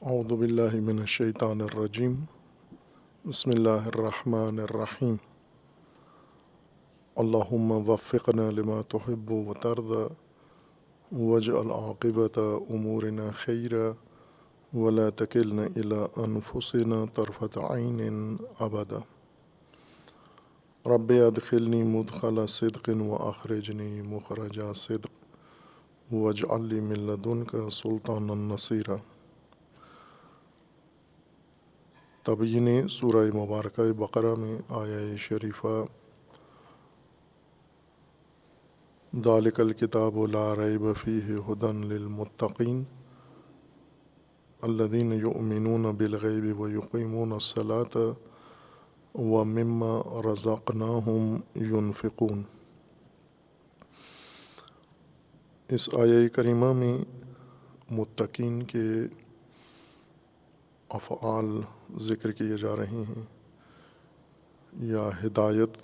اعوذ باللہ من الشیطان الرجیم بسم اللہ الرحمن الرحیم اللہم وفقنا لما تحب وترضى واجعل عاقبۃ امورنا خیرا ولا تکلنا الی انفسنا طرفۃ عین ابدا رب ادخلنی مدخل صدق واخرجنی مخرج صدق واجعل لی من لدنک سلطانا نصیرا۔ تبیین سورہ مبارکہ بقرہ میں آیہ شریفہ ذالک الکتاب لا ریب فیہ ھدی للمتقین الذین یؤمنون بالغیب ویقیمون الصلاۃ ومما رزقناہم ینفقون۔ اس آیہ کریمہ میں متقین کے افعال ذکر کیے جا رہے ہیں یا ہدایت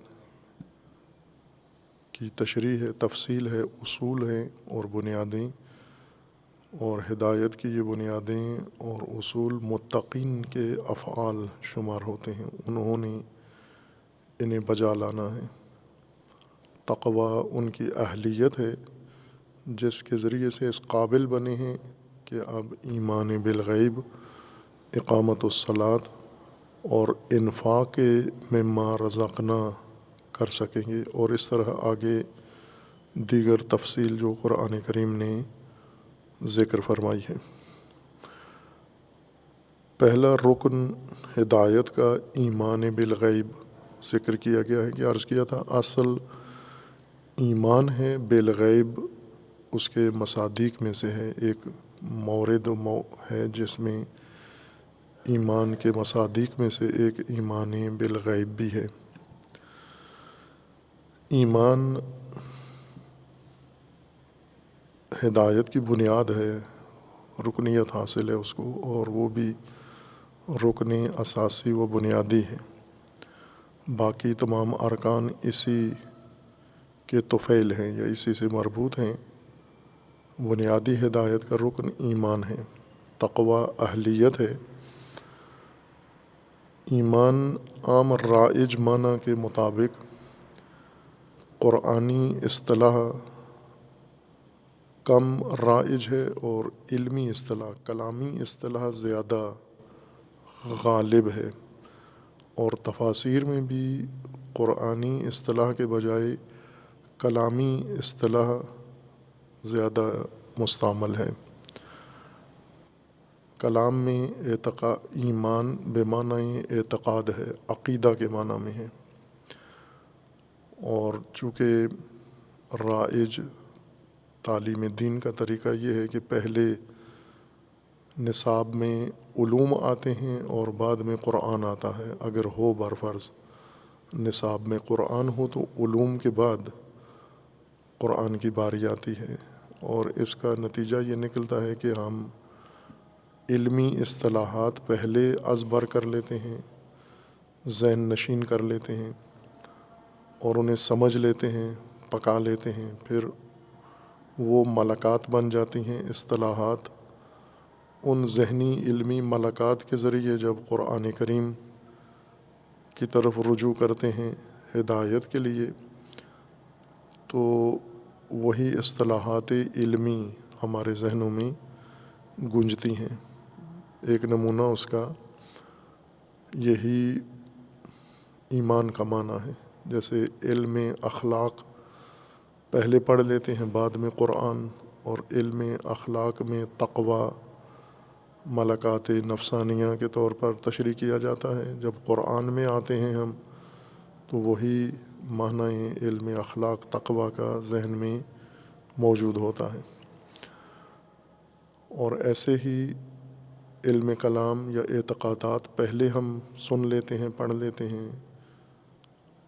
کی تشریح ہے، تفصیل ہے، اصول ہیں اور بنیادیں، اور ہدایت کی یہ بنیادیں اور اصول متقین کے افعال شمار ہوتے ہیں، انہوں نے انہیں بجا لانا ہے۔ تقوی ان کی اہلیت ہے جس کے ذریعے سے اس قابل بنے ہیں کہ اب ایمان بالغیب، اقامت الصلاۃ اور انفاق مما رزقنا کر سکیں گے، اور اس طرح آگے دیگر تفصیل جو قرآن کریم نے ذکر فرمائی ہے۔ پہلا رکن ہدایت کا ایمان بالغیب ذکر کیا گیا ہے کہ عرض کیا تھا اصل ایمان ہے بالغیب، اس کے مصادیق میں سے ہے، ایک مورد ہے جس میں ایمان کے مصادیق میں سے ایک ایمان بالغیب بھی ہے۔ ایمان ہدایت کی بنیاد ہے، رکنیت حاصل ہے اس کو، اور وہ بھی رکن اساسی و بنیادی ہے۔ باقی تمام ارکان اسی کے طفیل ہیں یا اسی سے مربوط ہیں۔ بنیادی ہدایت کا رکن ایمان ہے، تقوی اہلیت ہے۔ ایمان عام رائج معنی کے مطابق قرآنی اصطلاح کم رائج ہے اور علمی اصطلاح، کلامی اصطلاح زیادہ غالب ہے، اور تفاسیر میں بھی قرآنی اصطلاح کے بجائے کلامی اصطلاح زیادہ مستعمل ہے۔ کلام میں ایمان بے معنی اعتقاد ہے، عقیدہ کے معنی میں ہے، اور چونکہ رائج تعلیم دین کا طریقہ یہ ہے کہ پہلے نصاب میں علوم آتے ہیں اور بعد میں قرآن آتا ہے، اگر ہو برفرض نصاب میں قرآن ہو تو علوم کے بعد قرآن کی باری آتی ہے، اور اس کا نتیجہ یہ نکلتا ہے کہ ہم علمی اصطلاحات پہلے ازبر کر لیتے ہیں، ذہن نشین کر لیتے ہیں اور انہیں سمجھ لیتے ہیں، پکا لیتے ہیں، پھر وہ ملکات بن جاتی ہیں اصطلاحات۔ ان ذہنی علمی ملکات کے ذریعے جب قرآن کریم کی طرف رجوع کرتے ہیں ہدایت کے لیے تو وہی اصطلاحات علمی ہمارے ذہنوں میں گونجتی ہیں۔ ایک نمونہ اس کا یہی ایمان کا معنی ہے، جیسے علم اخلاق پہلے پڑھ لیتے ہیں بعد میں قرآن، اور علم اخلاق میں تقوی ملکات نفسانیہ کے طور پر تشریح کیا جاتا ہے۔ جب قرآن میں آتے ہیں ہم تو وہی معنی علم اخلاق تقوی کا ذہن میں موجود ہوتا ہے، اور ایسے ہی علم کلام یا اعتقادات پہلے ہم سن لیتے ہیں، پڑھ لیتے ہیں،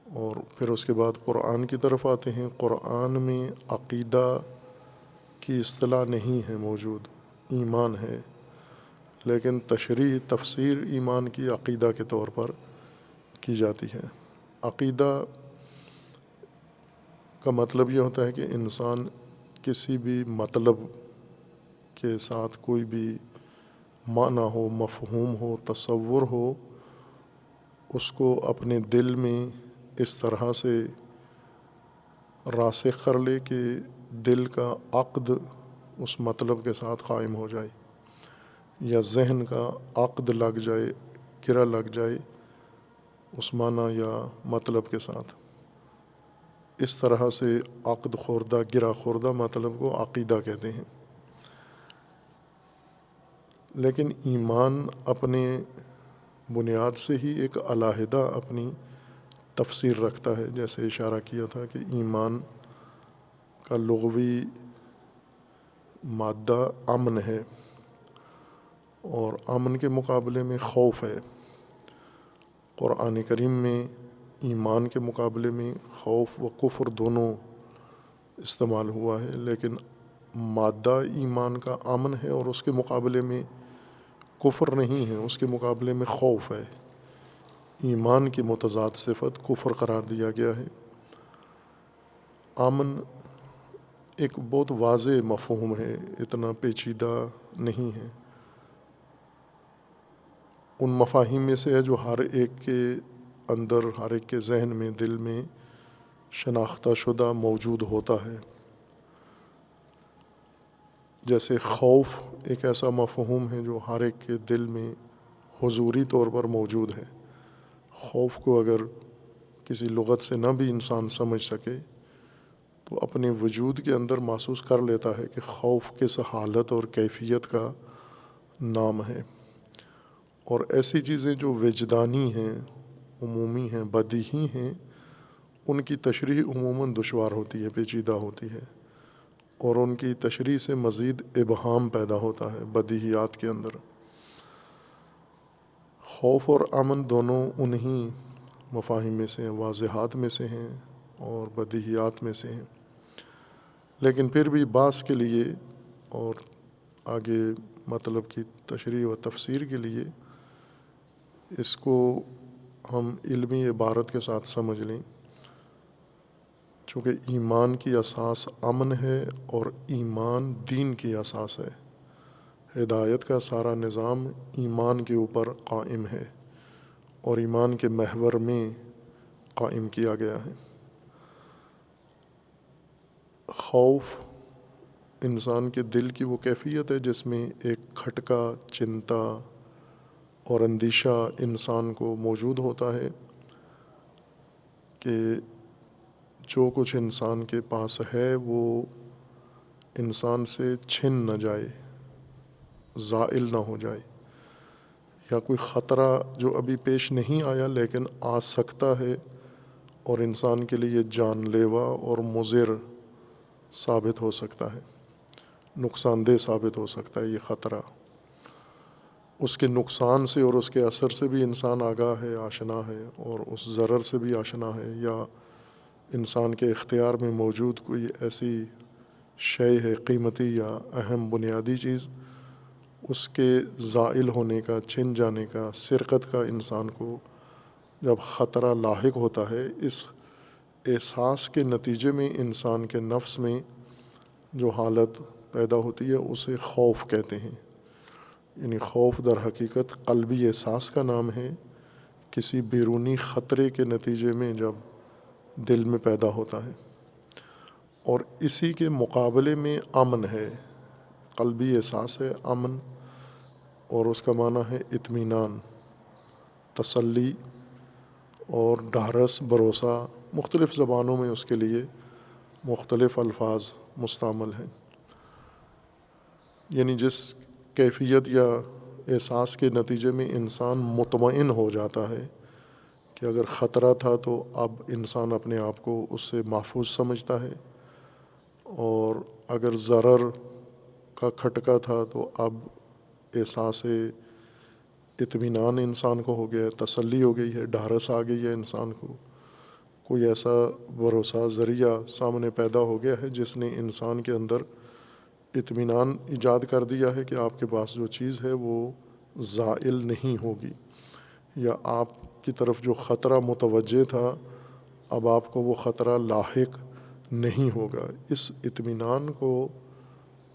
اور پھر اس کے بعد قرآن کی طرف آتے ہیں۔ قرآن میں عقیدہ کی اصطلاح نہیں ہے موجود، ایمان ہے، لیکن تشریح تفسیر ایمان کی عقیدہ کے طور پر کی جاتی ہے۔ عقیدہ کا مطلب یہ ہوتا ہے کہ انسان کسی بھی مطلب کے ساتھ کوئی بھی معنی ہو، مفہوم ہو، تصور ہو، اس کو اپنے دل میں اس طرح سے راسخ کر لے کہ دل کا عقد اس مطلب کے ساتھ قائم ہو جائے، یا ذہن کا عقد لگ جائے، گرا لگ جائے اس معنی یا مطلب کے ساتھ۔ اس طرح سے عقد خوردہ، گرا خوردہ مطلب کو عقیدہ کہتے ہیں۔ لیکن ایمان اپنے بنیاد سے ہی ایک علیحدہ اپنی تفسیر رکھتا ہے، جیسے اشارہ کیا تھا کہ ایمان کا لغوی مادہ امن ہے، اور امن کے مقابلے میں خوف ہے۔ قرآن کریم میں ایمان کے مقابلے میں خوف و کفر دونوں استعمال ہوا ہے، لیکن مادہ ایمان کا امن ہے، اور اس کے مقابلے میں کفر نہیں ہے، اس کے مقابلے میں خوف ہے۔ ایمان کی متضاد صفت کفر قرار دیا گیا ہے۔ امن ایک بہت واضح مفہوم ہے، اتنا پیچیدہ نہیں ہے۔ ان مفاہیم میں سے ہے جو ہر ایک کے اندر، ہر ایک کے ذہن میں، دل میں شناختہ شدہ موجود ہوتا ہے۔ جیسے خوف ایک ایسا مفہوم ہے جو ہر ایک کے دل میں حضوری طور پر موجود ہے۔ خوف کو اگر کسی لغت سے نہ بھی انسان سمجھ سکے تو اپنے وجود کے اندر محسوس کر لیتا ہے کہ خوف کس حالت اور کیفیت کا نام ہے۔ اور ایسی چیزیں جو وجدانی ہیں، عمومی ہیں، بدیہی ہیں، ان کی تشریح عموماً دشوار ہوتی ہے، پیچیدہ ہوتی ہے، اور ان کی تشریح سے مزید ابہام پیدا ہوتا ہے بدیہیات کے اندر۔ خوف اور امن دونوں انہی مفاہیم میں سے ہیں، واضحات میں سے ہیں اور بدیہیات میں سے ہیں۔ لیکن پھر بھی بعض کے لیے اور آگے مطلب کی تشریح و تفسیر کے لیے اس کو ہم علمی عبارت کے ساتھ سمجھ لیں۔ چونکہ ایمان کی اساس امن ہے، اور ایمان دین کی اساس ہے۔ ہدایت کا سارا نظام ایمان کے اوپر قائم ہے، اور ایمان کے محور میں قائم کیا گیا ہے۔ خوف انسان کے دل کی وہ کیفیت ہے جس میں ایک کھٹکا، چنتا اور اندیشہ انسان کو موجود ہوتا ہے کہ جو کچھ انسان کے پاس ہے وہ انسان سے چھن نہ جائے، زائل نہ ہو جائے، یا کوئی خطرہ جو ابھی پیش نہیں آیا لیکن آ سکتا ہے اور انسان کے لیے جان لیوا اور مضر ثابت ہو سکتا ہے، نقصان دہ ثابت ہو سکتا ہے۔ یہ خطرہ اس کے نقصان سے اور اس کے اثر سے بھی انسان آگاہ ہے، آشنا ہے، اور اس ضرر سے بھی آشنا ہے، یا انسان کے اختیار میں موجود کوئی ایسی شے ہے قیمتی یا اہم بنیادی چیز، اس کے زائل ہونے کا، چھن جانے کا، سرقت کا انسان کو جب خطرہ لاحق ہوتا ہے، اس احساس کے نتیجے میں انسان کے نفس میں جو حالت پیدا ہوتی ہے اسے خوف کہتے ہیں۔ یعنی خوف در حقیقت قلبی احساس کا نام ہے، کسی بیرونی خطرے کے نتیجے میں جب دل میں پیدا ہوتا ہے۔ اور اسی کے مقابلے میں امن ہے، قلبی احساس ہے امن، اور اس کا معنی ہے اطمینان، تسلی اور ڈھارس، بھروسہ۔ مختلف زبانوں میں اس کے لیے مختلف الفاظ مستعمل ہیں۔ یعنی جس کیفیت یا احساس کے نتیجے میں انسان مطمئن ہو جاتا ہے کہ اگر خطرہ تھا تو اب انسان اپنے آپ کو اس سے محفوظ سمجھتا ہے، اور اگر ضرر کا کھٹکا تھا تو اب احساس اطمینان انسان کو ہو گیا ہے، تسلی ہو گئی ہے، ڈھارس آ گئی ہے انسان کو، کوئی ایسا بھروسہ ذریعہ سامنے پیدا ہو گیا ہے جس نے انسان کے اندر اطمینان ایجاد کر دیا ہے کہ آپ کے پاس جو چیز ہے وہ زائل نہیں ہوگی، یا آپ کی طرف جو خطرہ متوجہ تھا اب آپ کو وہ خطرہ لاحق نہیں ہوگا۔ اس اطمینان کو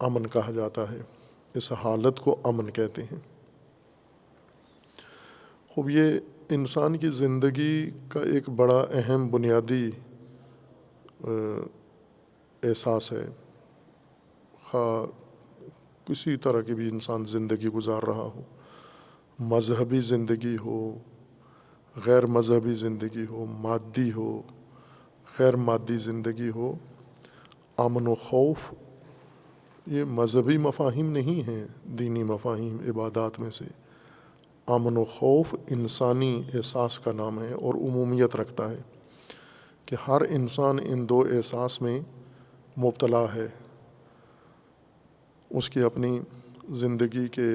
امن کہا جاتا ہے، اس حالت کو امن کہتے ہیں۔ خوب یہ انسان کی زندگی کا ایک بڑا اہم بنیادی احساس ہے، خواہ کسی طرح کی بھی انسان زندگی گزار رہا ہو، مذہبی زندگی ہو، غیر مذہبی زندگی ہو، مادی ہو، غیر مادی زندگی ہو، امن و خوف یہ مذہبی مفاہیم نہیں ہیں، دینی مفاہیم عبادات میں سے۔ امن و خوف انسانی احساس کا نام ہے اور عمومیت رکھتا ہے کہ ہر انسان ان دو احساس میں مبتلا ہے۔ اس کی اپنی زندگی کے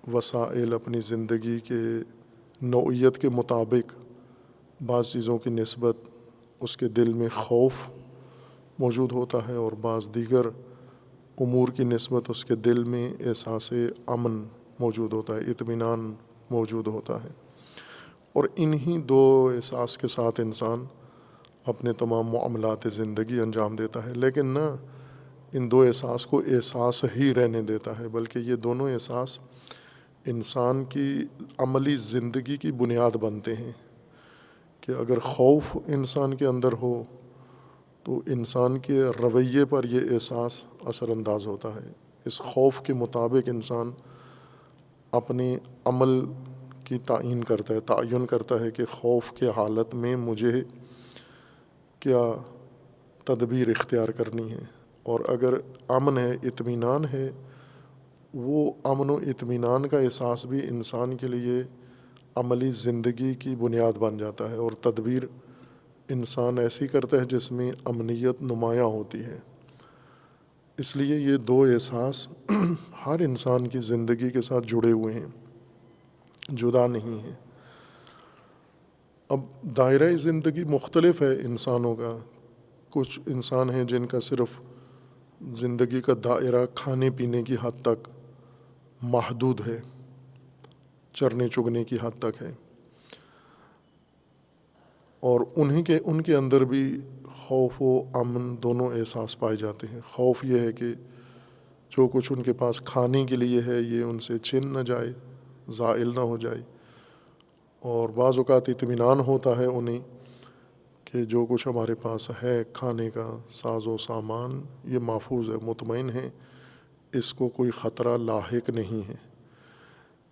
وسائل، اپنی زندگی کے نوعیت کے مطابق بعض چیزوں کی نسبت اس کے دل میں خوف موجود ہوتا ہے، اور بعض دیگر امور کی نسبت اس کے دل میں احساس امن موجود ہوتا ہے، اطمینان موجود ہوتا ہے۔ اور انہی دو احساس کے ساتھ انسان اپنے تمام معاملات زندگی انجام دیتا ہے، لیکن نہ ان دو احساس کو احساس ہی رہنے دیتا ہے، بلکہ یہ دونوں احساس انسان کی عملی زندگی کی بنیاد بنتے ہیں۔ کہ اگر خوف انسان کے اندر ہو تو انسان کے رویے پر یہ احساس اثر انداز ہوتا ہے۔ اس خوف کے مطابق انسان اپنے عمل کی تعین کرتا ہے کہ خوف کے حالت میں مجھے کیا تدبیر اختیار کرنی ہے، اور اگر امن ہے، اطمینان ہے، وہ امن و اطمینان کا احساس بھی انسان کے لیے عملی زندگی کی بنیاد بن جاتا ہے، اور تدبیر انسان ایسی کرتا ہے جس میں امنیت نمایاں ہوتی ہے۔ اس لیے یہ دو احساس ہر انسان کی زندگی کے ساتھ جڑے ہوئے ہیں، جدا نہیں ہیں۔ اب دائرہ زندگی مختلف ہے انسانوں کا۔ کچھ انسان ہیں جن کا صرف زندگی کا دائرہ کھانے پینے کی حد تک محدود ہے، چرنے چگنے کی حد تک ہے، اور ان کے اندر بھی خوف و امن دونوں احساس پائے جاتے ہیں۔ خوف یہ ہے کہ جو کچھ ان کے پاس کھانے کے لیے ہے یہ ان سے چھن نہ جائے، زائل نہ ہو جائے، اور بعض اوقات اطمینان ہوتا ہے انہیں کہ جو کچھ ہمارے پاس ہے کھانے کا ساز و سامان یہ محفوظ ہے، مطمئن ہے، اس کو کوئی خطرہ لاحق نہیں ہے۔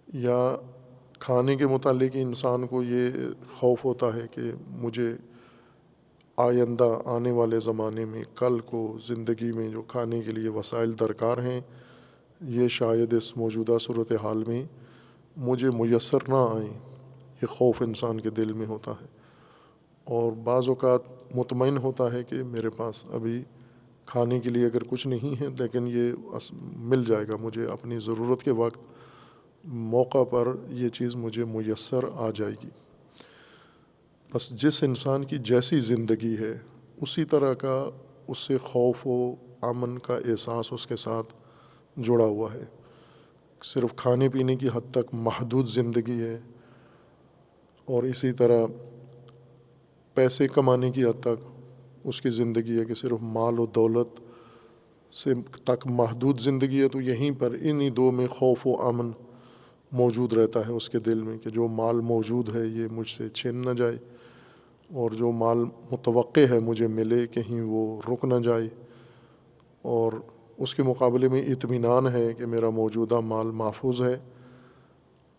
یا کھانے کے متعلق انسان کو یہ خوف ہوتا ہے کہ مجھے آئندہ آنے والے زمانے میں کل کو زندگی میں جو کھانے کے لیے وسائل درکار ہیں یہ شاید اس موجودہ صورتحال میں مجھے میسر نہ آئیں، یہ خوف انسان کے دل میں ہوتا ہے۔ اور بعض اوقات مطمئن ہوتا ہے کہ میرے پاس ابھی کھانے کے لیے اگر کچھ نہیں ہے لیکن یہ مل جائے گا، مجھے اپنی ضرورت کے وقت موقع پر یہ چیز مجھے میسر آ جائے گی۔ بس جس انسان کی جیسی زندگی ہے اسی طرح کا اس سے خوف و امن کا احساس اس کے ساتھ جڑا ہوا ہے۔ صرف کھانے پینے کی حد تک محدود زندگی ہے، اور اسی طرح پیسے کمانے کی حد تک اس کی زندگی ہے کہ صرف مال و دولت سے تک محدود زندگی ہے، تو یہیں پر انہی دو میں خوف و امن موجود رہتا ہے اس کے دل میں کہ جو مال موجود ہے یہ مجھ سے چھن نہ جائے، اور جو مال متوقع ہے مجھے ملے کہیں وہ رک نہ جائے، اور اس کے مقابلے میں اطمینان ہے کہ میرا موجودہ مال محفوظ ہے،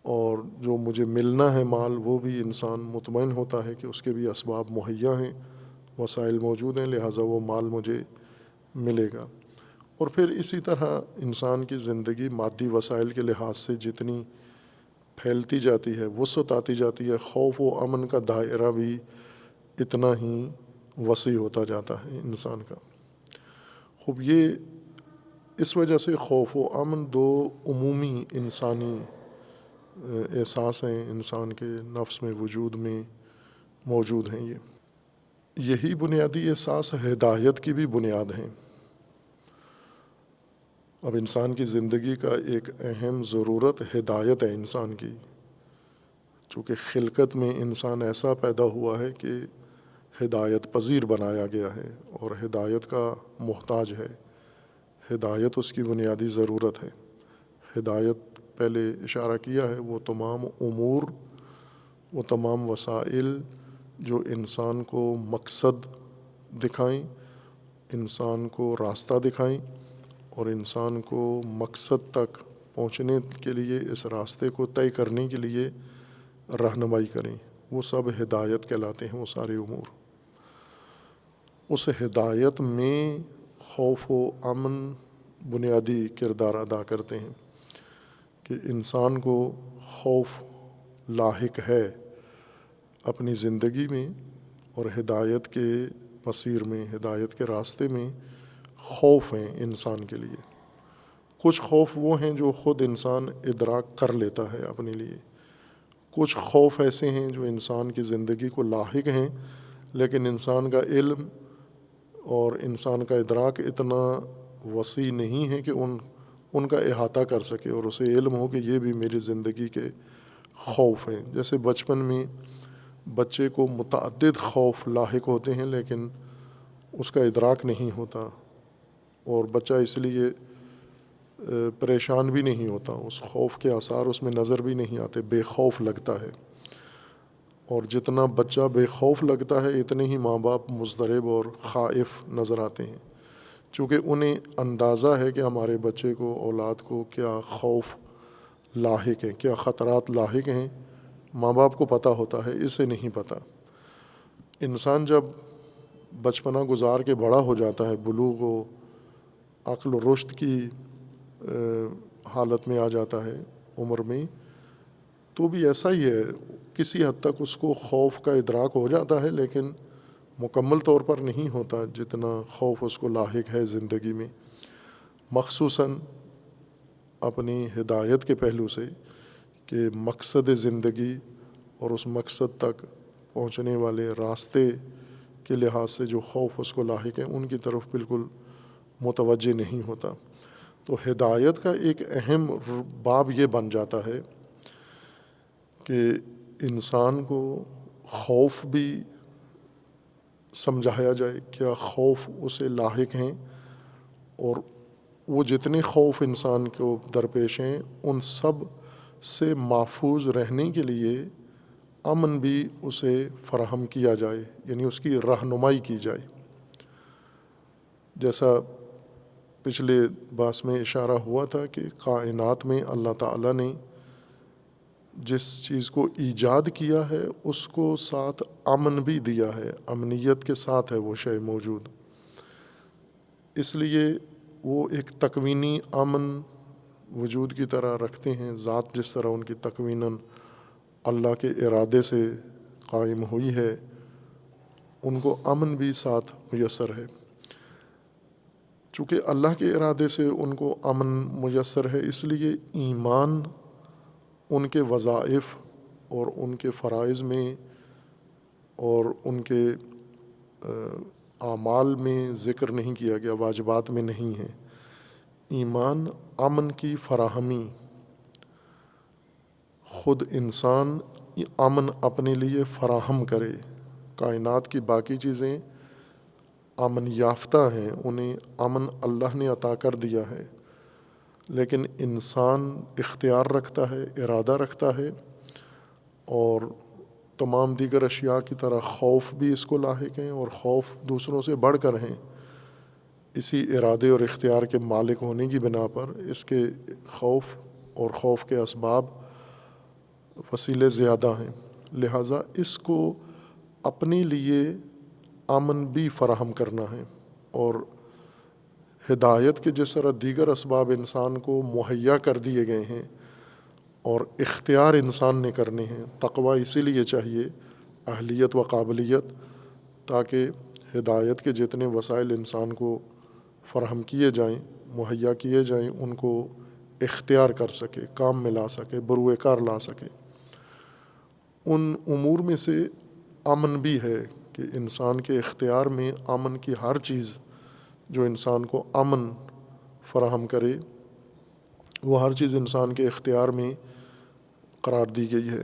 اور جو مجھے ملنا ہے مال وہ بھی انسان مطمئن ہوتا ہے کہ اس کے بھی اسباب مہیا ہیں، وسائل موجود ہیں، لہٰذا وہ مال مجھے ملے گا۔ اور پھر اسی طرح انسان کی زندگی مادی وسائل کے لحاظ سے جتنی پھیلتی جاتی ہے، وسعت آتی جاتی ہے، خوف و امن کا دائرہ بھی اتنا ہی وسیع ہوتا جاتا ہے انسان کا۔ خوب یہ اس وجہ سے خوف و امن دو عمومی انسانی احساس ہیں، انسان کے نفس میں وجود میں موجود ہیں۔ یہی بنیادی احساس ہدایت کی بھی بنیاد ہیں۔ اب انسان کی زندگی کا ایک اہم ضرورت ہدایت ہے انسان کی، چونکہ خلقت میں انسان ایسا پیدا ہوا ہے کہ ہدایت پذیر بنایا گیا ہے اور ہدایت کا محتاج ہے۔ ہدایت اس کی بنیادی ضرورت ہے۔ ہدایت پہلے اشارہ کیا ہے وہ تمام امور وہ تمام وسائل جو انسان کو مقصد دکھائیں، انسان کو راستہ دکھائیں اور انسان کو مقصد تک پہنچنے کے لیے، اس راستے کو طے کرنے کے لیے رہنمائی کریں، وہ سب ہدایت کہلاتے ہیں وہ سارے امور۔ اس ہدایت میں خوف و امن بنیادی کردار ادا کرتے ہیں کہ انسان کو خوف لاحق ہے اپنی زندگی میں، اور ہدایت کے مسیر میں، ہدایت کے راستے میں خوف ہیں انسان کے لیے۔ کچھ خوف وہ ہیں جو خود انسان ادراک کر لیتا ہے اپنے لیے، کچھ خوف ایسے ہیں جو انسان کی زندگی کو لاحق ہیں، لیکن انسان کا علم اور انسان کا ادراک اتنا وسیع نہیں ہے کہ ان کا احاطہ کر سکے اور اسے علم ہو کہ یہ بھی میری زندگی کے خوف ہیں۔ جیسے بچپن میں بچے کو متعدد خوف لاحق ہوتے ہیں لیکن اس کا ادراک نہیں ہوتا، اور بچہ اس لیے پریشان بھی نہیں ہوتا، اس خوف کے آثار اس میں نظر بھی نہیں آتے، بے خوف لگتا ہے۔ اور جتنا بچہ بے خوف لگتا ہے اتنے ہی ماں باپ مضطرب اور خائف نظر آتے ہیں، چونکہ انہیں اندازہ ہے کہ ہمارے بچے کو، اولاد کو کیا خوف لاحق ہیں، کیا خطرات لاحق ہیں، ماں باپ کو پتہ ہوتا ہے، اسے نہیں پتہ۔ انسان جب بچپنا گزار کے بڑا ہو جاتا ہے، بلوغ و عقل و رشد کی حالت میں آ جاتا ہے عمر میں، تو بھی ایسا ہی ہے، کسی حد تک اس کو خوف کا ادراک ہو جاتا ہے لیکن مکمل طور پر نہیں ہوتا جتنا خوف اس کو لاحق ہے زندگی میں، مخصوصاً اپنی ہدایت کے پہلو سے کہ مقصد زندگی اور اس مقصد تک پہنچنے والے راستے کے لحاظ سے جو خوف اس کو لاحق ہے ان کی طرف بالکل متوجہ نہیں ہوتا۔ تو ہدایت کا ایک اہم باب یہ بن جاتا ہے کہ انسان کو خوف بھی سمجھایا جائے، کیا خوف اسے لاحق ہیں، اور وہ جتنے خوف انسان کو درپیش ہیں ان سب سے محفوظ رہنے کے لیے امن بھی اسے فراہم کیا جائے، یعنی اس کی رہنمائی کی جائے۔ جیسا پچھلے باس میں اشارہ ہوا تھا کہ کائنات میں اللہ تعالیٰ نے جس چیز کو ایجاد کیا ہے اس کو ساتھ امن بھی دیا ہے، امنیت کے ساتھ ہے وہ شے موجود، اس لیے وہ ایک تکوینی امن وجود کی طرح رکھتے ہیں۔ ذات جس طرح ان کی تکویناً اللہ کے ارادے سے قائم ہوئی ہے، ان کو امن بھی ساتھ میسر ہے۔ چونکہ اللہ کے ارادے سے ان کو امن میسر ہے، اس لیے ایمان ان کے وظائف اور ان کے فرائض میں اور ان کے اعمال میں ذکر نہیں کیا گیا، واجبات میں نہیں ہے۔ ایمان امن کی فراہمی، خود انسان امن اپنے لیے فراہم کرے، کائنات کی باقی چیزیں امن یافتہ ہیں، انہیں امن اللہ نے عطا کر دیا ہے، لیکن انسان اختیار رکھتا ہے، ارادہ رکھتا ہے، اور تمام دیگر اشیاء کی طرح خوف بھی اس کو لاحق ہیں، اور خوف دوسروں سے بڑھ کر ہیں۔ اسی ارادے اور اختیار کے مالک ہونے کی بنا پر اس کے خوف اور خوف کے اسباب وسیلے زیادہ ہیں، لہٰذا اس کو اپنے لیے امن بھی فراہم کرنا ہے، اور ہدایت کے جس طرح دیگر اسباب انسان کو مہیا کر دیے گئے ہیں اور اختیار انسان نے کرنے ہیں۔ تقویٰ اسی لیے چاہیے، اہلیت و قابلیت، تاکہ ہدایت کے جتنے وسائل انسان کو فراہم کیے جائیں، مہیا کیے جائیں، ان کو اختیار کر سکے، کام میں لا سکے، بروئے کار لا سکے۔ ان امور میں سے امن بھی ہے کہ انسان کے اختیار میں امن کی ہر چیز جو انسان کو امن فراہم کرے، وہ ہر چیز انسان کے اختیار میں قرار دی گئی ہے،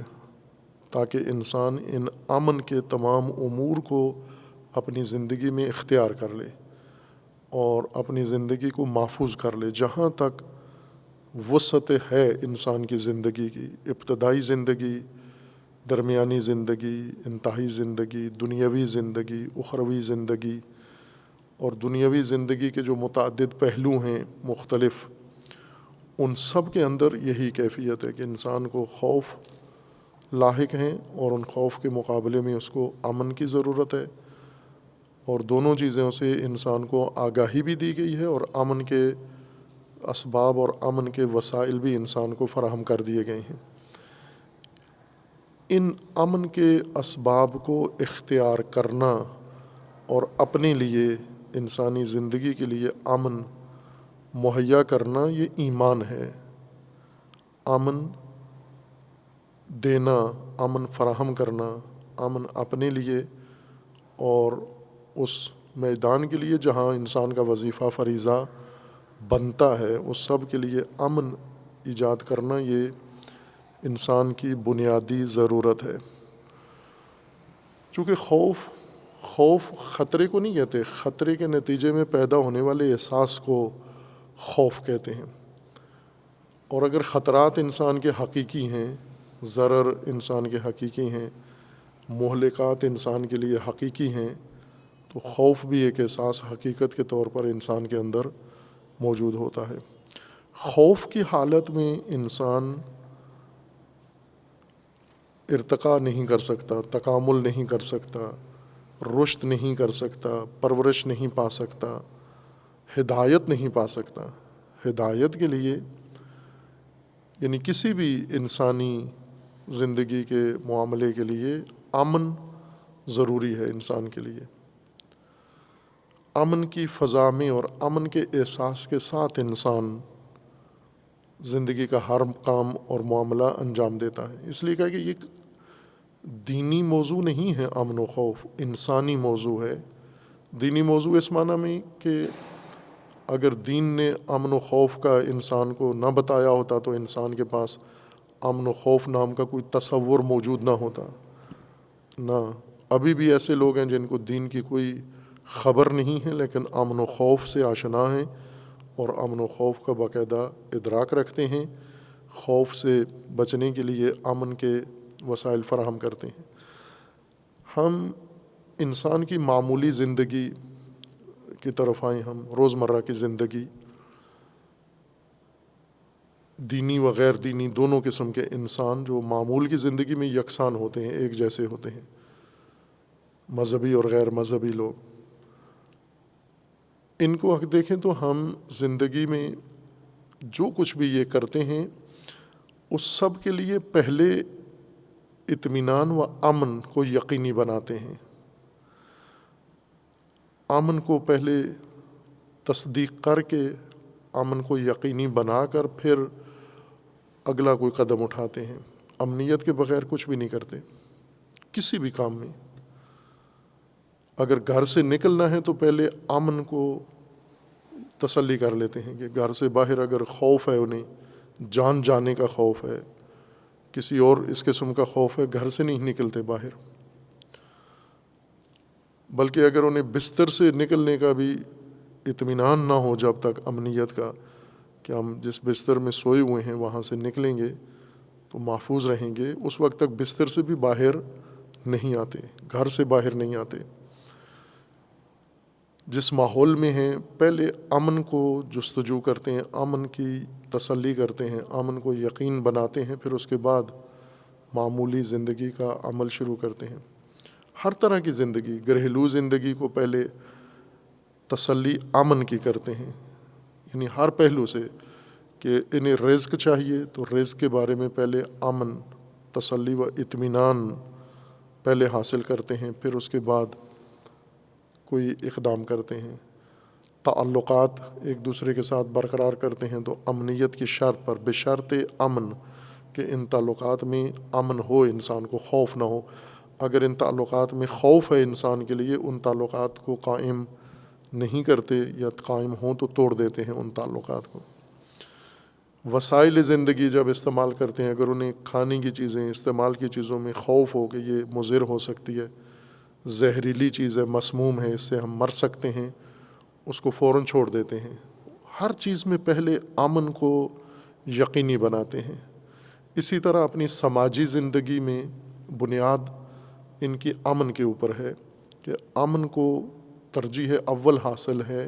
تاکہ انسان ان امن کے تمام امور کو اپنی زندگی میں اختیار کر لے اور اپنی زندگی کو محفوظ کر لے۔ جہاں تک وسعت ہے انسان کی زندگی کی، ابتدائی زندگی درمیانی زندگی، انتہائی زندگی، دنیاوی زندگی، اخروی زندگی، اور دنیاوی زندگی کے جو متعدد پہلو ہیں مختلف، ان سب کے اندر یہی کیفیت ہے کہ انسان کو خوف لاحق ہیں، اور ان خوف کے مقابلے میں اس کو امن کی ضرورت ہے، اور دونوں چیزوں سے انسان کو آگاہی بھی دی گئی ہے، اور امن کے اسباب اور امن کے وسائل بھی انسان کو فراہم کر دیے گئے ہیں۔ ان امن کے اسباب کو اختیار کرنا اور اپنے لیے انسانی زندگی کے لیے امن مہیا کرنا، یہ ایمان ہے۔ امن دینا، امن فراہم کرنا، امن اپنے لیے اور اس میدان کے لیے جہاں انسان کا وظیفہ فریضہ بنتا ہے، اس سب کے لیے امن ایجاد کرنا، یہ انسان کی بنیادی ضرورت ہے۔ چونکہ خوف خطرے کو نہیں کہتے، خطرے کے نتیجے میں پیدا ہونے والے احساس کو خوف کہتے ہیں۔ اور اگر خطرات انسان کے حقیقی ہیں، ضرر انسان کے حقیقی ہیں، مہلکات انسان کے لیے حقیقی ہیں، تو خوف بھی ایک احساس حقیقت کے طور پر انسان کے اندر موجود ہوتا ہے۔ خوف کی حالت میں انسان ارتقاء نہیں کر سکتا، تکامل نہیں کر سکتا، رشد نہیں کر سکتا، پرورش نہیں پا سکتا، ہدایت نہیں پا سکتا۔ ہدایت کے لیے، یعنی کسی بھی انسانی زندگی کے معاملے کے لیے امن ضروری ہے انسان کے لیے۔ امن کی فضا میں اور امن کے احساس کے ساتھ انسان زندگی کا ہر کام اور معاملہ انجام دیتا ہے۔ اس لیے کہا کہ یہ دینی موضوع نہیں ہے، امن و خوف انسانی موضوع ہے۔ دینی موضوع اس معنی میں کہ اگر دین نے امن و خوف کا انسان کو نہ بتایا ہوتا تو انسان کے پاس امن و خوف نام کا کوئی تصور موجود نہ ہوتا۔ نہ، ابھی بھی ایسے لوگ ہیں جن کو دین کی کوئی خبر نہیں ہے، لیکن امن و خوف سے آشنا ہیں اور امن و خوف کا باقاعدہ ادراک رکھتے ہیں، خوف سے بچنے کے لیے امن کے وسائل فراہم کرتے ہیں۔ ہم انسان کی معمولی زندگی کی طرف آئیں، ہم روزمرہ کی زندگی، دینی و غیر دینی دونوں قسم کے انسان جو معمول کی زندگی میں یکساں ہوتے ہیں، ایک جیسے ہوتے ہیں، مذہبی اور غیر مذہبی لوگ، ان کو دیکھیں تو ہم زندگی میں جو کچھ بھی یہ کرتے ہیں اس سب کے لیے پہلے اطمینان و امن کو یقینی بناتے ہیں۔ امن کو پہلے تصدیق کر کے، امن کو یقینی بنا کر پھر اگلا کوئی قدم اٹھاتے ہیں۔ امنیت کے بغیر کچھ بھی نہیں کرتے کسی بھی کام میں۔ اگر گھر سے نکلنا ہے تو پہلے امن کو تسلی کر لیتے ہیں کہ گھر سے باہر اگر خوف ہے، انہیں جان جانے کا خوف ہے، کسی اور اس قسم کا خوف ہے، گھر سے نہیں نکلتے باہر۔ بلکہ اگر انہیں بستر سے نکلنے کا بھی اطمینان نہ ہو جب تک امنیت کا، کہ ہم جس بستر میں سوئے ہوئے ہیں وہاں سے نکلیں گے تو محفوظ رہیں گے، اس وقت تک بستر سے بھی باہر نہیں آتے، گھر سے باہر نہیں آتے۔ جس ماحول میں ہیں پہلے امن کو جستجو کرتے ہیں، امن کی تسلی کرتے ہیں، امن کو یقین بناتے ہیں، پھر اس کے بعد معمولی زندگی کا عمل شروع کرتے ہیں۔ ہر طرح کی زندگی، گھریلو زندگی کو پہلے تسلی امن کی کرتے ہیں، یعنی ہر پہلو سے کہ انہیں رزق چاہیے تو رزق کے بارے میں پہلے امن، تسلی و اطمینان پہلے حاصل کرتے ہیں، پھر اس کے بعد کوئی اقدام کرتے ہیں۔ تعلقات ایک دوسرے کے ساتھ برقرار کرتے ہیں تو امنیت کی شرط پر، بشرط امن کہ ان تعلقات میں امن ہو، انسان کو خوف نہ ہو۔ اگر ان تعلقات میں خوف ہے انسان کے لیے، ان تعلقات کو قائم نہیں کرتے، یا قائم ہوں تو توڑ دیتے ہیں ان تعلقات کو۔ وسائل زندگی جب استعمال کرتے ہیں، اگر انہیں کھانے کی چیزیں، استعمال کی چیزوں میں خوف ہو کہ یہ مضر ہو سکتی ہے، زہریلی چیز ہے، مسموم ہے، اس سے ہم مر سکتے ہیں، اس کو فوراً چھوڑ دیتے ہیں۔ ہر چیز میں پہلے امن کو یقینی بناتے ہیں۔ اسی طرح اپنی سماجی زندگی میں، بنیاد ان کی امن کے اوپر ہے کہ امن کو ترجیح اول حاصل ہے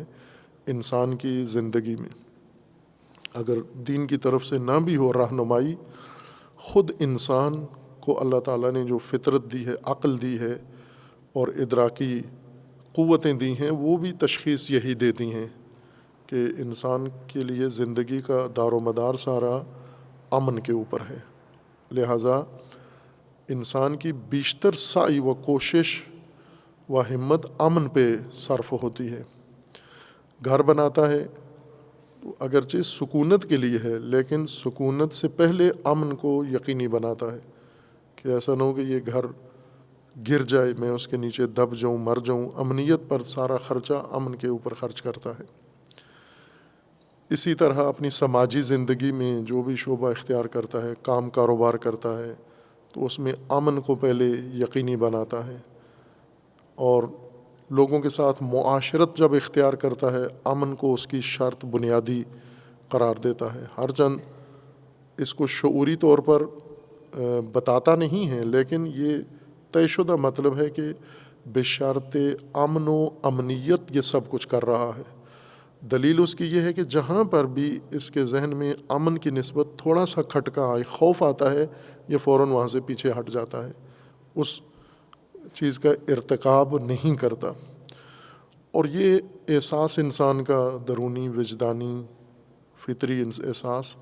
انسان کی زندگی میں۔ اگر دین کی طرف سے نہ بھی ہو رہنمائی، خود انسان کو اللہ تعالیٰ نے جو فطرت دی ہے، عقل دی ہے اور ادراکی قوتیں دی ہیں، وہ بھی تشخیص یہی دیتی ہیں کہ انسان کے لیے زندگی کا دار و مدار سارا امن کے اوپر ہے۔ لہٰذا انسان کی بیشتر سعی و کوشش و ہمت امن پہ صرف ہوتی ہے۔ گھر بناتا ہے تو اگرچہ سکونت کے لیے ہے، لیکن سکونت سے پہلے امن کو یقینی بناتا ہے کہ ایسا نہ ہو کہ یہ گھر گر جائے، میں اس کے نیچے دب جاؤں، مر جاؤں۔ امنیت پر سارا خرچہ امن کے اوپر خرچ کرتا ہے۔ اسی طرح اپنی سماجی زندگی میں جو بھی شعبہ اختیار کرتا ہے، کام کاروبار کرتا ہے، تو اس میں امن کو پہلے یقینی بناتا ہے، اور لوگوں کے ساتھ معاشرت جب اختیار کرتا ہے، امن کو اس کی شرط بنیادی قرار دیتا ہے۔ ہر چند اس کو شعوری طور پر بتاتا نہیں ہے، لیکن یہ طے شدہ مطلب ہے کہ بشرط امن و امنیت یہ سب کچھ کر رہا ہے۔ دلیل اس کی یہ ہے کہ جہاں پر بھی اس کے ذہن میں امن کی نسبت تھوڑا سا کھٹکا آئے، خوف آتا ہے، یہ فوراً وہاں سے پیچھے ہٹ جاتا ہے، اس چیز کا ارتکاب نہیں کرتا۔ اور یہ احساس انسان کا درونی، وجدانی، فطری احساس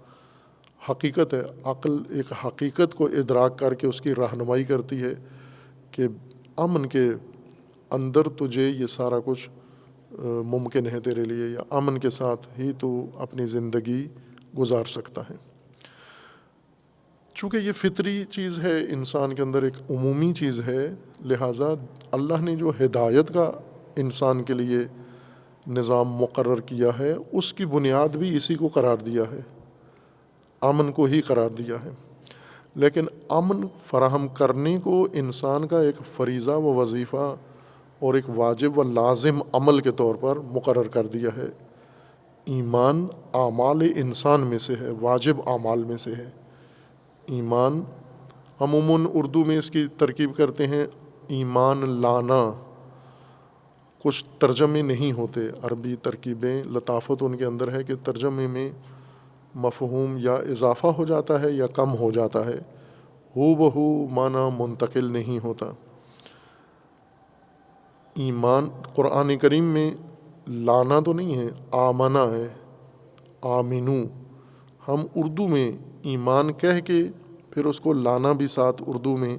حقیقت ہے۔ عقل ایک حقیقت کو ادراک کر کے اس کی رہنمائی کرتی ہے کہ امن کے اندر تجھے یہ سارا کچھ ممکن ہے تیرے لیے، یا امن کے ساتھ ہی تو اپنی زندگی گزار سکتا ہے۔ چونکہ یہ فطری چیز ہے، انسان کے اندر ایک عمومی چیز ہے، لہٰذا اللہ نے جو ہدایت کا انسان کے لیے نظام مقرر کیا ہے، اس کی بنیاد بھی اسی کو قرار دیا ہے، امن کو ہی قرار دیا ہے۔ لیکن امن فراہم کرنے کو انسان کا ایک فریضہ و وظیفہ اور ایک واجب و لازم عمل کے طور پر مقرر کر دیا ہے۔ ایمان اعمال انسان میں سے ہے، واجب اعمال میں سے ہے۔ ایمان عموماً اردو میں اس کی ترکیب کرتے ہیں ایمان لانا، کچھ ترجمے نہیں ہوتے، عربی ترکیبیں، لطافت ان کے اندر ہے کہ ترجمے میں مفہوم یا اضافہ ہو جاتا ہے یا کم ہو جاتا ہے، ہو بہو معنی منتقل نہیں ہوتا۔ ایمان قرآن کریم میں لانا تو نہیں ہے، آمنا ہے، آمنو۔ ہم اردو میں ایمان کہہ کے پھر اس کو لانا بھی ساتھ اردو میں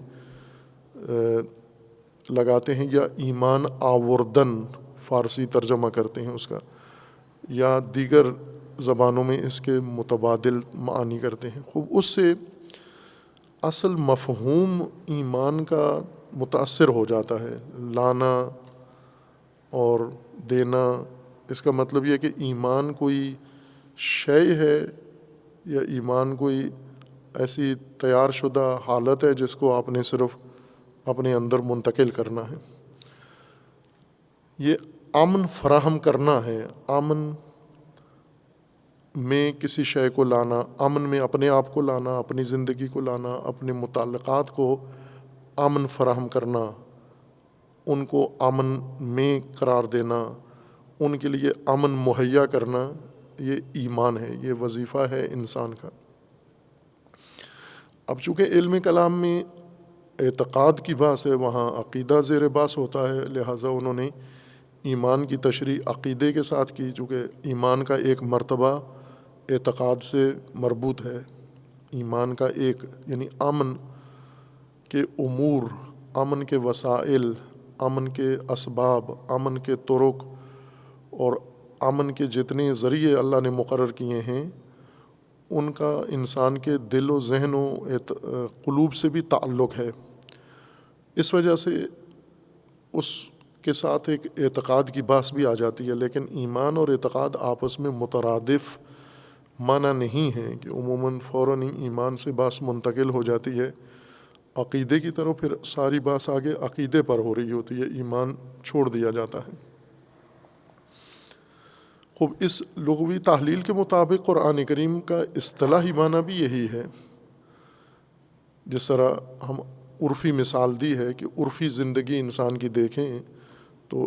لگاتے ہیں، یا ایمان آوردن فارسی ترجمہ کرتے ہیں اس کا، یا دیگر زبانوں میں اس کے متبادل معانی کرتے ہیں۔ خوب اس سے اصل مفہوم ایمان کا متاثر ہو جاتا ہے۔ لانا اور دینا، اس کا مطلب یہ کہ ایمان کوئی شے ہے یا ایمان کوئی ایسی تیار شدہ حالت ہے جس کو آپ نے صرف اپنے اندر منتقل کرنا ہے۔ یہ امن فراہم کرنا ہے، امن میں کسی شے کو لانا، امن میں اپنے آپ کو لانا، اپنی زندگی کو لانا، اپنے متعلقات کو امن فراہم کرنا، ان کو امن میں قرار دینا، ان کے لیے امن مہیا کرنا، یہ ایمان ہے، یہ وظیفہ ہے انسان کا۔ اب چونکہ علم کلام میں اعتقاد کی بحث ہے، وہاں عقیدہ زیر بحث ہوتا ہے، لہٰذا انہوں نے ایمان کی تشریح عقیدے کے ساتھ کی، چونکہ ایمان کا ایک مرتبہ اعتقاد سے مربوط ہے۔ ایمان کا ایک یعنی امن کے امور، امن کے وسائل، امن کے اسباب، امن کے طرق اور امن کے جتنے ذریعے اللہ نے مقرر کیے ہیں، ان کا انسان کے دل و ذہن و قلوب سے بھی تعلق ہے۔ اس وجہ سے اس کے ساتھ ایک اعتقاد کی بحث بھی آ جاتی ہے، لیکن ایمان اور اعتقاد آپس میں مترادف معنی نہیں ہے کہ عموماً فوراً ہی ایمان سے بحث منتقل ہو جاتی ہے عقیدے کی طرف، پھر ساری بحث آگے عقیدے پر ہو رہی ہوتی ہے، ایمان چھوڑ دیا جاتا ہے۔ خوب اس لغوی تحلیل کے مطابق قرآن کریم کا اصطلاحی معنی بھی یہی ہے۔ جس طرح ہم عرفی مثال دی ہے کہ عرفی زندگی انسان کی دیکھیں تو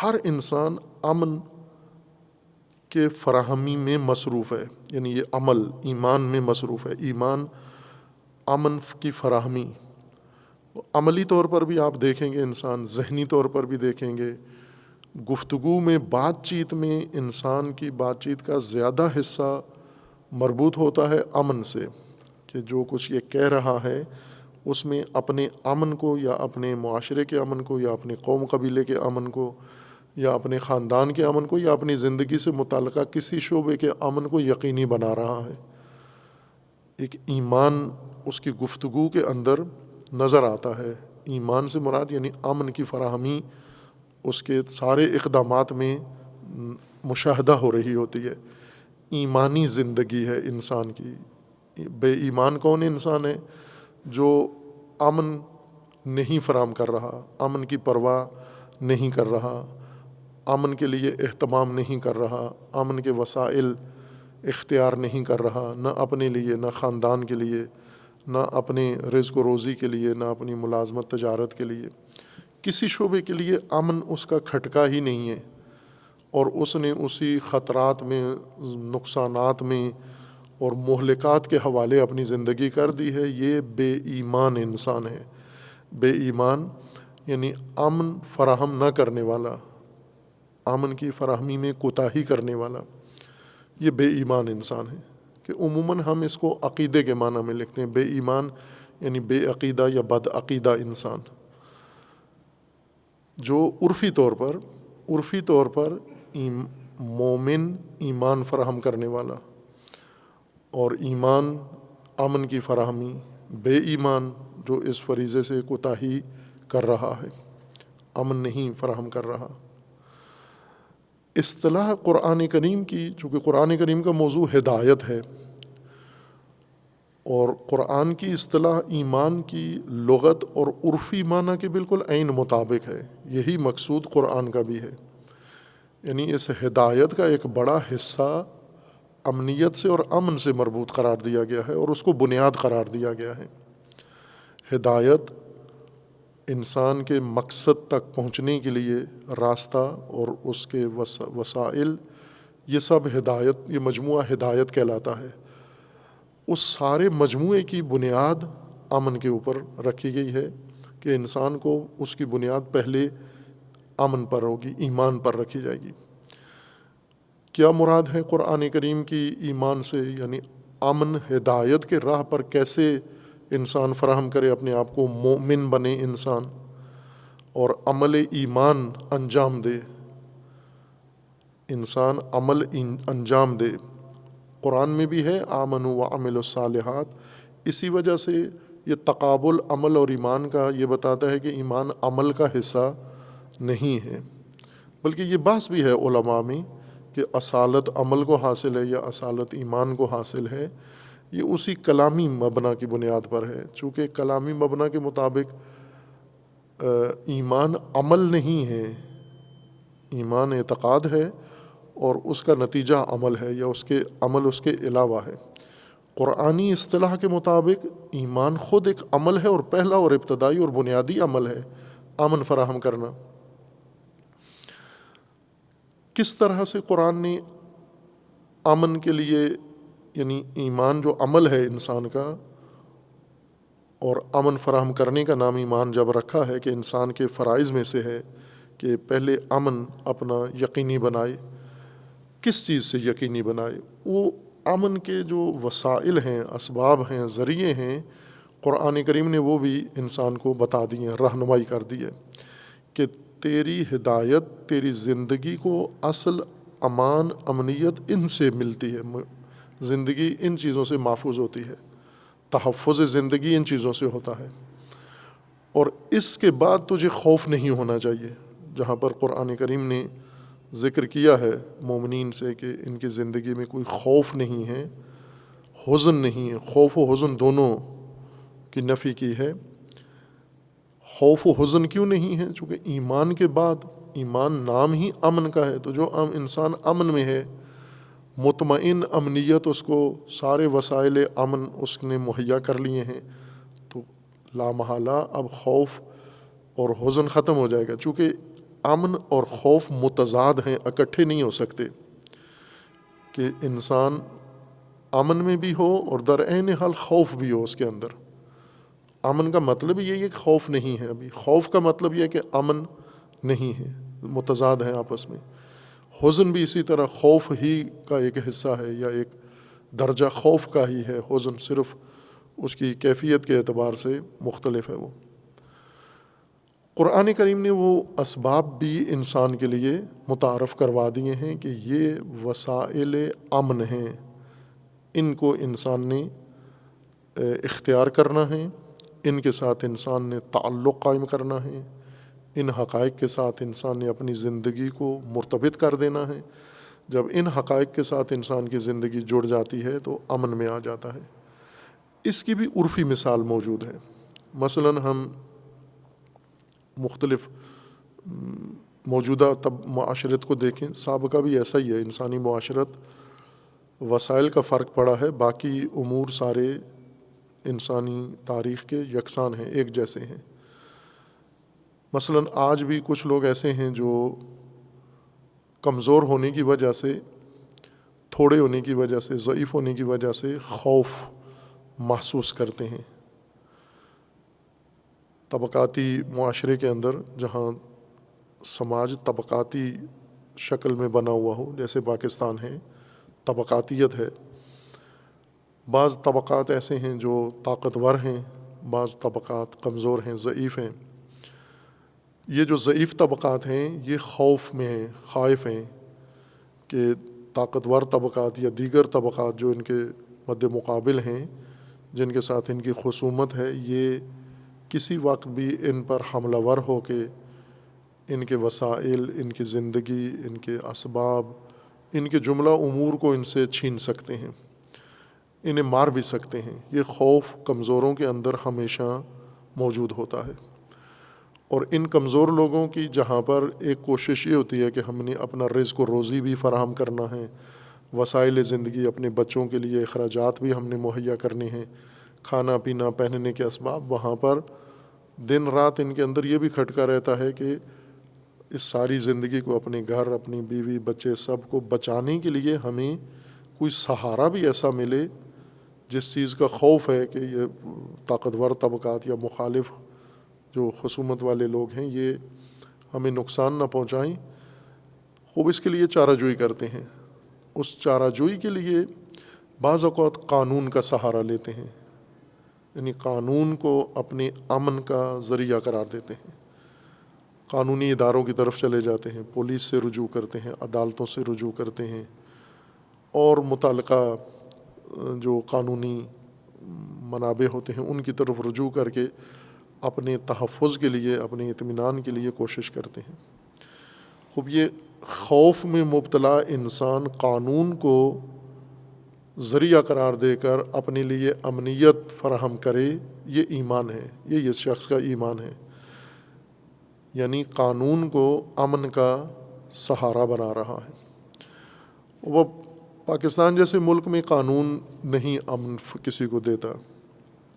ہر انسان امن کے فراہمی میں مصروف ہے، یعنی یہ عمل ایمان میں مصروف ہے، ایمان امن کی فراہمی۔ عملی طور پر بھی آپ دیکھیں گے، انسان ذہنی طور پر بھی دیکھیں گے، گفتگو میں بات چیت میں انسان کی بات چیت کا زیادہ حصہ مربوط ہوتا ہے امن سے، کہ جو کچھ یہ کہہ رہا ہے اس میں اپنے امن کو یا اپنے معاشرے کے امن کو یا اپنے قوم قبیلے کے امن کو یا اپنے خاندان کے امن کو یا اپنی زندگی سے متعلقہ کسی شعبے کے امن کو یقینی بنا رہا ہے۔ ایک ایمان اس کی گفتگو کے اندر نظر آتا ہے۔ ایمان سے مراد یعنی امن کی فراہمی اس کے سارے اقدامات میں مشاہدہ ہو رہی ہوتی ہے۔ ایمانی زندگی ہے انسان کی۔ بے ایمان کون انسان ہے؟ جو امن نہیں فراہم کر رہا، امن کی پرواہ نہیں کر رہا، امن کے لیے اہتمام نہیں کر رہا، امن کے وسائل اختیار نہیں کر رہا، نہ اپنے لیے، نہ خاندان کے لیے، نہ اپنے رزق و روزی کے لیے، نہ اپنی ملازمت تجارت کے لیے، کسی شعبے کے لیے امن اس کا کھٹکا ہی نہیں ہے، اور اس نے اسی خطرات میں، نقصانات میں اور مہلکات کے حوالے اپنی زندگی کر دی ہے۔ یہ بے ایمان انسان ہے۔ بے ایمان یعنی امن فراہم نہ کرنے والا، امن کی فراہمی میں کوتاہی کرنے والا، یہ بے ایمان انسان ہے۔ کہ عموماً ہم اس کو عقیدے کے معنی میں لکھتے ہیں۔ بے ایمان یعنی بے عقیدہ یا بد عقیدہ انسان، جو عرفی طور پر مومن ایمان فراہم کرنے والا، اور ایمان امن کی فراہمی، بے ایمان جو اس فریضے سے کوتاہی کر رہا ہے، امن نہیں فراہم کر رہا۔ اصطلاح قرآن کریم کی، چونکہ قرآن کریم کا موضوع ہدایت ہے، اور قرآن کی اصطلاح ایمان کی لغت اور عرفی معنی کے بالکل عین مطابق ہے۔ یہی مقصود قرآن کا بھی ہے۔ یعنی اس ہدایت کا ایک بڑا حصہ امنیت سے اور امن سے مربوط قرار دیا گیا ہے، اور اس کو بنیاد قرار دیا گیا ہے۔ ہدایت انسان کے مقصد تک پہنچنے کے لیے راستہ اور اس کے وسائل، یہ سب ہدایت، یہ مجموعہ ہدایت کہلاتا ہے۔ اس سارے مجموعے کی بنیاد امن کے اوپر رکھی گئی ہے، کہ انسان کو اس کی بنیاد پہلے امن پر ہوگی، ایمان پر رکھی جائے گی۔ کیا مراد ہے قرآن کریم کی ایمان سے؟ یعنی امن، ہدایت کے راہ پر کیسے انسان فراہم کرے اپنے آپ کو، مومن بنے انسان اور عمل ایمان انجام دے، انسان عمل انجام دے۔ قرآن میں بھی ہے آمنوا وعملوا الصالحات۔ اسی وجہ سے یہ تقابل عمل اور ایمان کا یہ بتاتا ہے کہ ایمان عمل کا حصہ نہیں ہے، بلکہ یہ بحث بھی ہے علماء میں کہ اصالت عمل کو حاصل ہے یا اصالت ایمان کو حاصل ہے۔ یہ اسی کلامی مبنا کی بنیاد پر ہے، چونکہ کلامی مبنا کے مطابق ایمان عمل نہیں ہے، ایمان اعتقاد ہے اور اس کا نتیجہ عمل ہے، یا اس کے عمل اس کے علاوہ ہے۔ قرآنی اصطلاح کے مطابق ایمان خود ایک عمل ہے، اور پہلا اور ابتدائی اور بنیادی عمل ہے امن فراہم کرنا۔ کس طرح سے قرآن نے امن کے لیے، یعنی ایمان جو عمل ہے انسان کا، اور امن فراہم کرنے کا نام ایمان جب رکھا ہے کہ انسان کے فرائض میں سے ہے کہ پہلے امن اپنا یقینی بنائے، کس چیز سے یقینی بنائے؟ وہ امن کے جو وسائل ہیں، اسباب ہیں، ذریعے ہیں، قرآن کریم نے وہ بھی انسان کو بتا دی ہیں، رہنمائی کر دی ہے کہ تیری ہدایت، تیری زندگی کو اصل امان، امنیت ان سے ملتی ہے، زندگی ان چیزوں سے محفوظ ہوتی ہے، تحفظ زندگی ان چیزوں سے ہوتا ہے، اور اس کے بعد تجھے خوف نہیں ہونا چاہیے۔ جہاں پر قرآن کریم نے ذکر کیا ہے مومنین سے کہ ان کی زندگی میں کوئی خوف نہیں ہے، حزن نہیں ہے، خوف و حزن دونوں کی نفی کی ہے۔ خوف و حزن کیوں نہیں ہے؟ چونکہ ایمان کے بعد، ایمان نام ہی امن کا ہے، تو جو انسان امن میں ہے، مطمئن امنیت، اس کو سارے وسائل امن اس نے مہیا کر لیے ہیں، تو لامحالہ اب خوف اور حزن ختم ہو جائے گا، چونکہ امن اور خوف متضاد ہیں، اکٹھے نہیں ہو سکتے، کہ انسان امن میں بھی ہو اور در عین حال خوف بھی ہو اس کے اندر۔ امن کا مطلب یہ ہے کہ خوف نہیں ہے، ابھی خوف کا مطلب یہ ہے کہ امن نہیں ہے، متضاد ہیں آپس میں۔ حزن بھی اسی طرح خوف ہی کا ایک حصہ ہے، یا ایک درجہ خوف کا ہی ہے حزن، صرف اس کی کیفیت کے اعتبار سے مختلف ہے وہ۔ قرآن کریم نے وہ اسباب بھی انسان کے لیے متعارف کروا دیے ہیں کہ یہ وسائل امن ہیں، ان کو انسان نے اختیار کرنا ہے، ان کے ساتھ انسان نے تعلق قائم کرنا ہے، ان حقائق کے ساتھ انسان نے اپنی زندگی کو مرتبط کر دینا ہے۔ جب ان حقائق کے ساتھ انسان کی زندگی جڑ جاتی ہے تو امن میں آ جاتا ہے۔ اس کی بھی عرفی مثال موجود ہے۔ مثلاً ہم مختلف موجودہ معاشرت کو دیکھیں، سابقہ بھی ایسا ہی ہے، انسانی معاشرت وسائل کا فرق پڑا ہے، باقی امور سارے انسانی تاریخ کے یکساں ہیں، ایک جیسے ہیں۔ مثلاً آج بھی کچھ لوگ ایسے ہیں جو کمزور ہونے کی وجہ سے، تھوڑے ہونے کی وجہ سے، ضعیف ہونے کی وجہ سے خوف محسوس کرتے ہیں۔ طبقاتی معاشرے کے اندر جہاں سماج طبقاتی شکل میں بنا ہوا ہو، جیسے پاکستان ہے، طبقاتیت ہے، بعض طبقات ایسے ہیں جو طاقتور ہیں، بعض طبقات کمزور ہیں، ضعیف ہیں۔ یہ جو ضعیف طبقات ہیں یہ خوف میں ہیں، خائف ہیں کہ طاقتور طبقات یا دیگر طبقات جو ان کے مد مقابل ہیں، جن کے ساتھ ان کی خصومت ہے، یہ کسی وقت بھی ان پر حملہ ور ہو کے ان کے وسائل، ان کی زندگی، ان کے اسباب، ان کے جملہ امور کو ان سے چھین سکتے ہیں، انہیں مار بھی سکتے ہیں۔ یہ خوف کمزوروں کے اندر ہمیشہ موجود ہوتا ہے، اور ان کمزور لوگوں کی جہاں پر ایک کوشش یہ ہوتی ہے کہ ہم نے اپنا رزق و روزی بھی فراہم کرنا ہے، وسائل زندگی، اپنے بچوں کے لیے اخراجات بھی ہم نے مہیا کرنے ہیں، کھانا پینا، پہننے کے اسباب، وہاں پر دن رات ان کے اندر یہ بھی کھٹکا رہتا ہے کہ اس ساری زندگی کو، اپنے گھر، اپنی بیوی بچے، سب کو بچانے کے لیے ہمیں کوئی سہارا بھی ایسا ملے جس چیز کا خوف ہے کہ یہ طاقتور طبقات یا مخالف جو خصومت والے لوگ ہیں یہ ہمیں نقصان نہ پہنچائیں۔ خوب اس کے لیے چارہ جوئی کرتے ہیں۔ اس چارہ جوئی کے لیے بعض اوقات قانون کا سہارا لیتے ہیں، یعنی قانون کو اپنے امن کا ذریعہ قرار دیتے ہیں، قانونی اداروں کی طرف چلے جاتے ہیں، پولیس سے رجوع کرتے ہیں، عدالتوں سے رجوع کرتے ہیں، اور متعلقہ جو قانونی منابع ہوتے ہیں ان کی طرف رجوع کر کے اپنے تحفظ کے لیے، اپنے اطمینان کے لیے کوشش کرتے ہیں۔ خوب یہ خوف میں مبتلا انسان قانون کو ذریعہ قرار دے کر اپنے لیے امنیت فراہم کرے، یہ ایمان ہے، یہ اس شخص کا ایمان ہے، یعنی قانون کو امن کا سہارا بنا رہا ہے۔ وہ پاکستان جیسے ملک میں قانون نہیں امن کسی کو دیتا،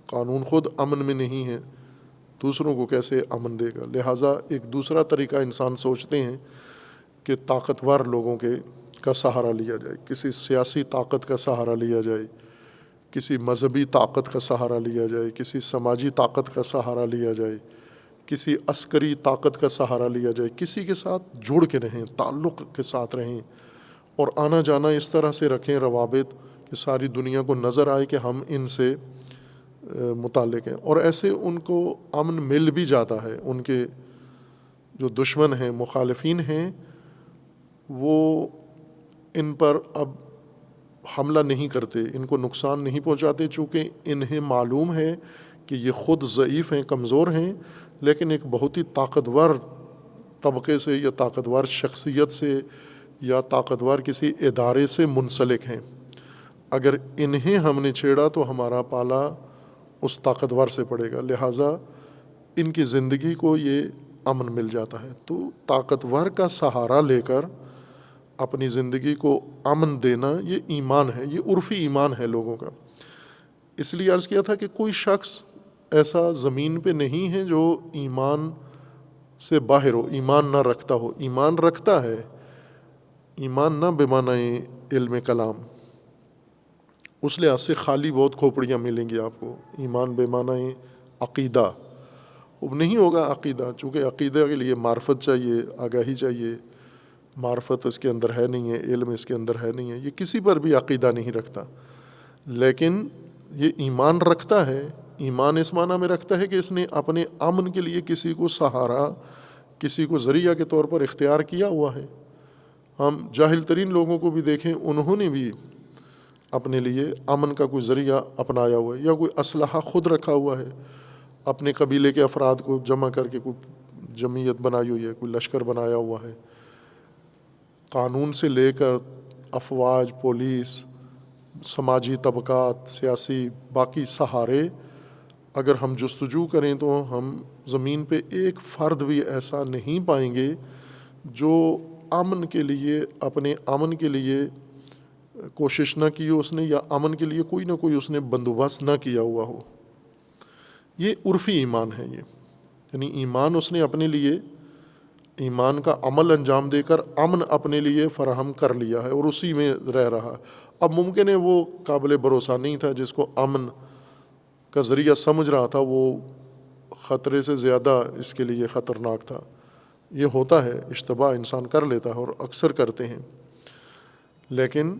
قانون خود امن میں نہیں ہے، دوسروں کو کیسے امن دے گا؟ لہٰذا ایک دوسرا طریقہ انسان سوچتے ہیں کہ طاقتور لوگوں کا سہارا لیا جائے، کسی سیاسی طاقت کا سہارا لیا جائے، کسی مذہبی طاقت کا سہارا لیا جائے، کسی سماجی طاقت کا سہارا لیا جائے، کسی عسکری طاقت کا سہارا لیا جائے، کسی کے ساتھ جڑ کے رہیں، تعلق کے ساتھ رہیں، اور آنا جانا اس طرح سے رکھیں روابط کہ ساری دنیا کو نظر آئے کہ ہم ان سے متعلق ہیں، اور ایسے ان کو امن مل بھی جاتا ہے۔ ان کے جو دشمن ہیں، مخالفین ہیں، وہ ان پر اب حملہ نہیں کرتے، ان کو نقصان نہیں پہنچاتے، چونکہ انہیں معلوم ہے کہ یہ خود ضعیف ہیں، کمزور ہیں، لیکن ایک بہت ہی طاقتور طبقے سے یا طاقتور شخصیت سے یا طاقتور کسی ادارے سے منسلک ہیں۔ اگر انہیں ہم نے چھیڑا تو ہمارا پالا اس طاقتور سے پڑے گا، لہٰذا ان کی زندگی کو یہ امن مل جاتا ہے۔ تو طاقتور کا سہارا لے کر اپنی زندگی کو امن دینا یہ ایمان ہے، یہ عرفی ایمان ہے لوگوں کا۔ اس لیے عرض کیا تھا کہ کوئی شخص ایسا زمین پہ نہیں ہے جو ایمان سے باہر ہو، ایمان نہ رکھتا ہو. ایمان رکھتا ہے، ایمان نہ بے معنی علم کلام، اس لحاظ سے خالی بہت کھوپڑیاں ملیں گی آپ کو. ایمان بے معنی عقیدہ اب نہیں ہوگا. عقیدہ چونکہ عقیدہ کے لیے معرفت چاہیے، آگاہی چاہیے. معرفت اس کے اندر ہے نہیں ہے، علم اس کے اندر ہے نہیں ہے. یہ کسی پر بھی عقیدہ نہیں رکھتا. لیکن یہ ایمان رکھتا ہے. ایمان اس معنی میں رکھتا ہے کہ اس نے اپنے امن کے لیے کسی کو سہارا، کسی کو ذریعہ کے طور پر اختیار کیا ہوا ہے. ہم جاہل ترین لوگوں کو بھی دیکھیں، انہوں نے بھی اپنے لیے امن کا کوئی ذریعہ اپنایا ہوا ہے، یا کوئی اسلحہ خود رکھا ہوا ہے. اپنے قبیلے کے افراد کو جمع کر کے کوئی جمعیت بنائی ہوئی ہے، کوئی لشکر بنایا ہوا ہے. قانون سے لے کر افواج، پولیس، سماجی طبقات، سیاسی باقی سہارے اگر ہم جستجو کریں تو ہم زمین پہ ایک فرد بھی ایسا نہیں پائیں گے جو امن کے لیے، اپنے امن کے لیے کوشش نہ کی ہو اس نے، یا امن کے لیے کوئی نہ کوئی اس نے بندوبست نہ کیا ہوا ہو. یہ عرفی ایمان ہے. یہ یعنی ایمان اس نے اپنے لیے، ایمان کا عمل انجام دے کر امن اپنے لیے فراہم کر لیا ہے اور اسی میں رہ رہا. اب ممکن ہے وہ قابل بھروسہ نہیں تھا، جس کو امن کا ذریعہ سمجھ رہا تھا وہ خطرے سے زیادہ اس کے لیے خطرناک تھا. یہ ہوتا ہے، اشتباہ انسان کر لیتا ہے اور اکثر کرتے ہیں. لیکن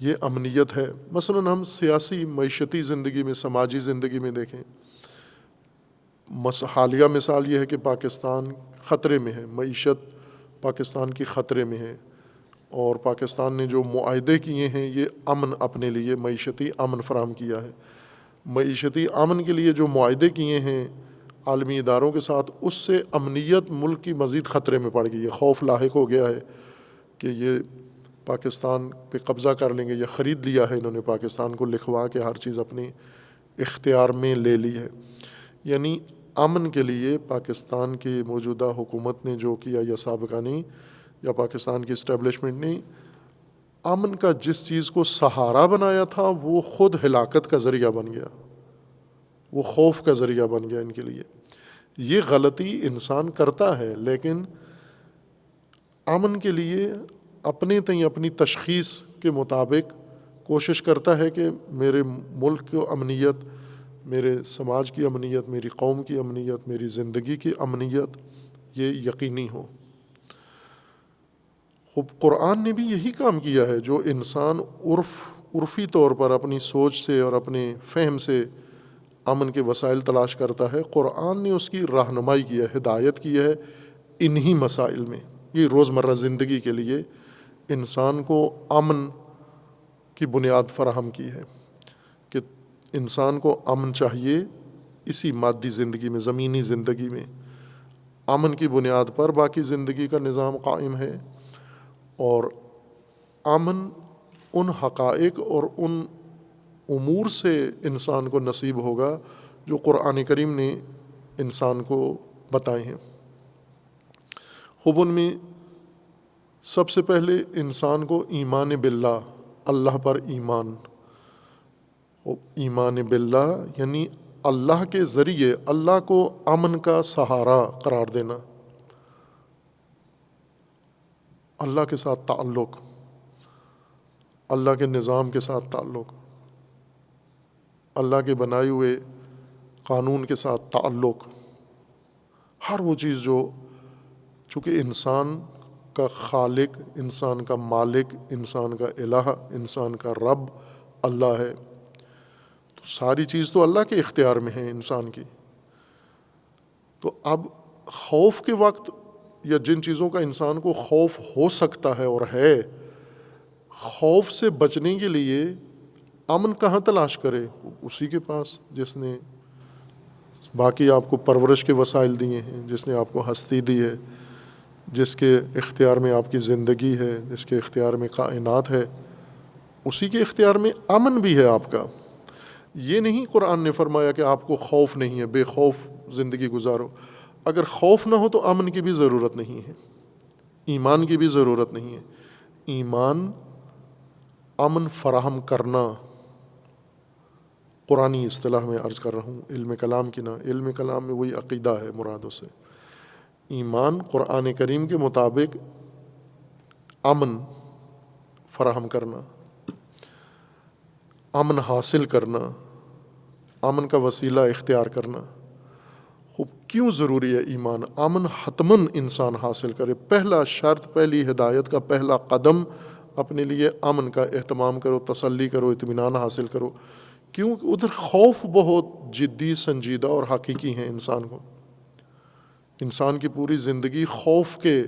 یہ امنیت ہے. مثلا ہم سیاسی معیشتی زندگی میں، سماجی زندگی میں دیکھیں، حالیہ مثال یہ ہے کہ پاکستان خطرے میں ہے، معیشت پاکستان کی خطرے میں ہے، اور پاکستان نے جو معاہدے کیے ہیں یہ امن اپنے لیے، معیشتی امن فراہم کیا ہے. معیشتی امن کے لیے جو معاہدے کیے ہیں عالمی اداروں کے ساتھ، اس سے امنیت ملک کی مزید خطرے میں پڑ گئی ہے. خوف لاحق ہو گیا ہے کہ یہ پاکستان پہ قبضہ کر لیں گے، یا خرید لیا ہے انہوں نے پاکستان کو، لکھوا کے ہر چیز اپنے اختیار میں لے لی ہے. یعنی امن کے لیے پاکستان کی موجودہ حکومت نے جو کیا، یا سابقہ نے، یا پاکستان کی اسٹیبلشمنٹ نے، امن کا جس چیز کو سہارا بنایا تھا وہ خود ہلاکت کا ذریعہ بن گیا، وہ خوف کا ذریعہ بن گیا ان کے لیے. یہ غلطی انسان کرتا ہے، لیکن امن کے لیے اپنے تئیں اپنی تشخیص کے مطابق کوشش کرتا ہے کہ میرے ملک کی امنیت، میرے سماج کی امنیت، میری قوم کی امنیت، میری زندگی کی امنیت یہ یقینی ہو. خب قرآن نے بھی یہی کام کیا ہے. جو انسان عرفی طور پر اپنی سوچ سے اور اپنے فہم سے امن کے وسائل تلاش کرتا ہے، قرآن نے اس کی رہنمائی کی ہے، ہدایت کی ہے انہی مسائل میں. یہ روزمرہ زندگی کے لیے انسان کو امن کی بنیاد فراہم کی ہے کہ انسان کو امن چاہیے. اسی مادی زندگی میں، زمینی زندگی میں امن کی بنیاد پر باقی زندگی کا نظام قائم ہے. اور امن ان حقائق اور ان امور سے انسان کو نصیب ہوگا جو قرآن کریم نے انسان کو بتائے ہیں. خوب ان میں سب سے پہلے انسان کو ایمان باللہ، اللہ پر ایمان. ایمان باللہ یعنی اللہ کے ذریعے اللہ کو امن کا سہارا قرار دینا، اللہ کے ساتھ تعلق، اللہ کے نظام کے ساتھ تعلق، اللہ کے بنائے ہوئے قانون کے ساتھ تعلق. ہر وہ چیز جو، چونکہ انسان کا خالق، انسان کا مالک، انسان کا الہ، انسان کا رب اللہ ہے، تو ساری چیز تو اللہ کے اختیار میں ہے انسان کی. تو اب خوف کے وقت، یا جن چیزوں کا انسان کو خوف ہو سکتا ہے اور ہے، خوف سے بچنے کے لیے امن کہاں تلاش کرے؟ اسی کے پاس جس نے باقی آپ کو پرورش کے وسائل دیے ہیں، جس نے آپ کو ہستی دی ہے، جس کے اختیار میں آپ کی زندگی ہے، جس کے اختیار میں کائنات ہے، اسی کے اختیار میں امن بھی ہے آپ کا. یہ نہیں قرآن نے فرمایا کہ آپ کو خوف نہیں ہے، بے خوف زندگی گزارو. اگر خوف نہ ہو تو امن کی بھی ضرورت نہیں ہے، ایمان کی بھی ضرورت نہیں ہے. ایمان امن فراہم کرنا، قرآنی اصطلاح میں عرض کر رہا ہوں، علم کلام کی نہ، علم کلام میں وہی عقیدہ ہے مراد اس سے۔ ایمان قرآن کریم کے مطابق امن فراہم کرنا، امن حاصل کرنا، امن کا وسیلہ اختیار کرنا۔ خوب کیوں ضروری ہے ایمان؟ امن حتماً انسان حاصل کرے، پہلا شرط، پہلی ہدایت کا پہلا قدم اپنے لیے امن کا اہتمام کرو، تسلی کرو، اطمینان حاصل کرو، کیونکہ ادھر خوف بہت جدی، سنجیدہ اور حقیقی ہیں انسان کو۔ انسان کی پوری زندگی خوف کے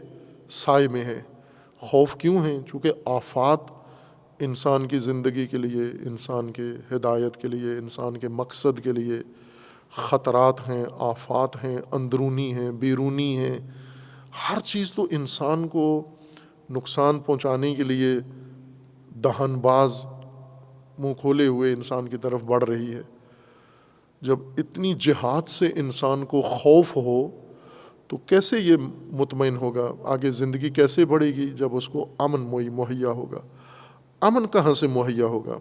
سائے میں ہے۔ خوف کیوں ہیں؟ چونکہ آفات انسان کی زندگی کے لیے، انسان کے ہدایت کے لیے، انسان کے مقصد کے لیے خطرات ہیں، آفات ہیں، اندرونی ہیں، بیرونی ہیں۔ ہر چیز تو انسان کو نقصان پہنچانے کے لیے دہن باز منہ کھولے ہوئے انسان کی طرف بڑھ رہی ہے۔ جب اتنی جہات سے انسان کو خوف ہو تو کیسے یہ مطمئن ہوگا؟ آگے زندگی کیسے بڑھے گی جب اس کو امن مہیا ہوگا؟ امن کہاں سے مہیا ہوگا؟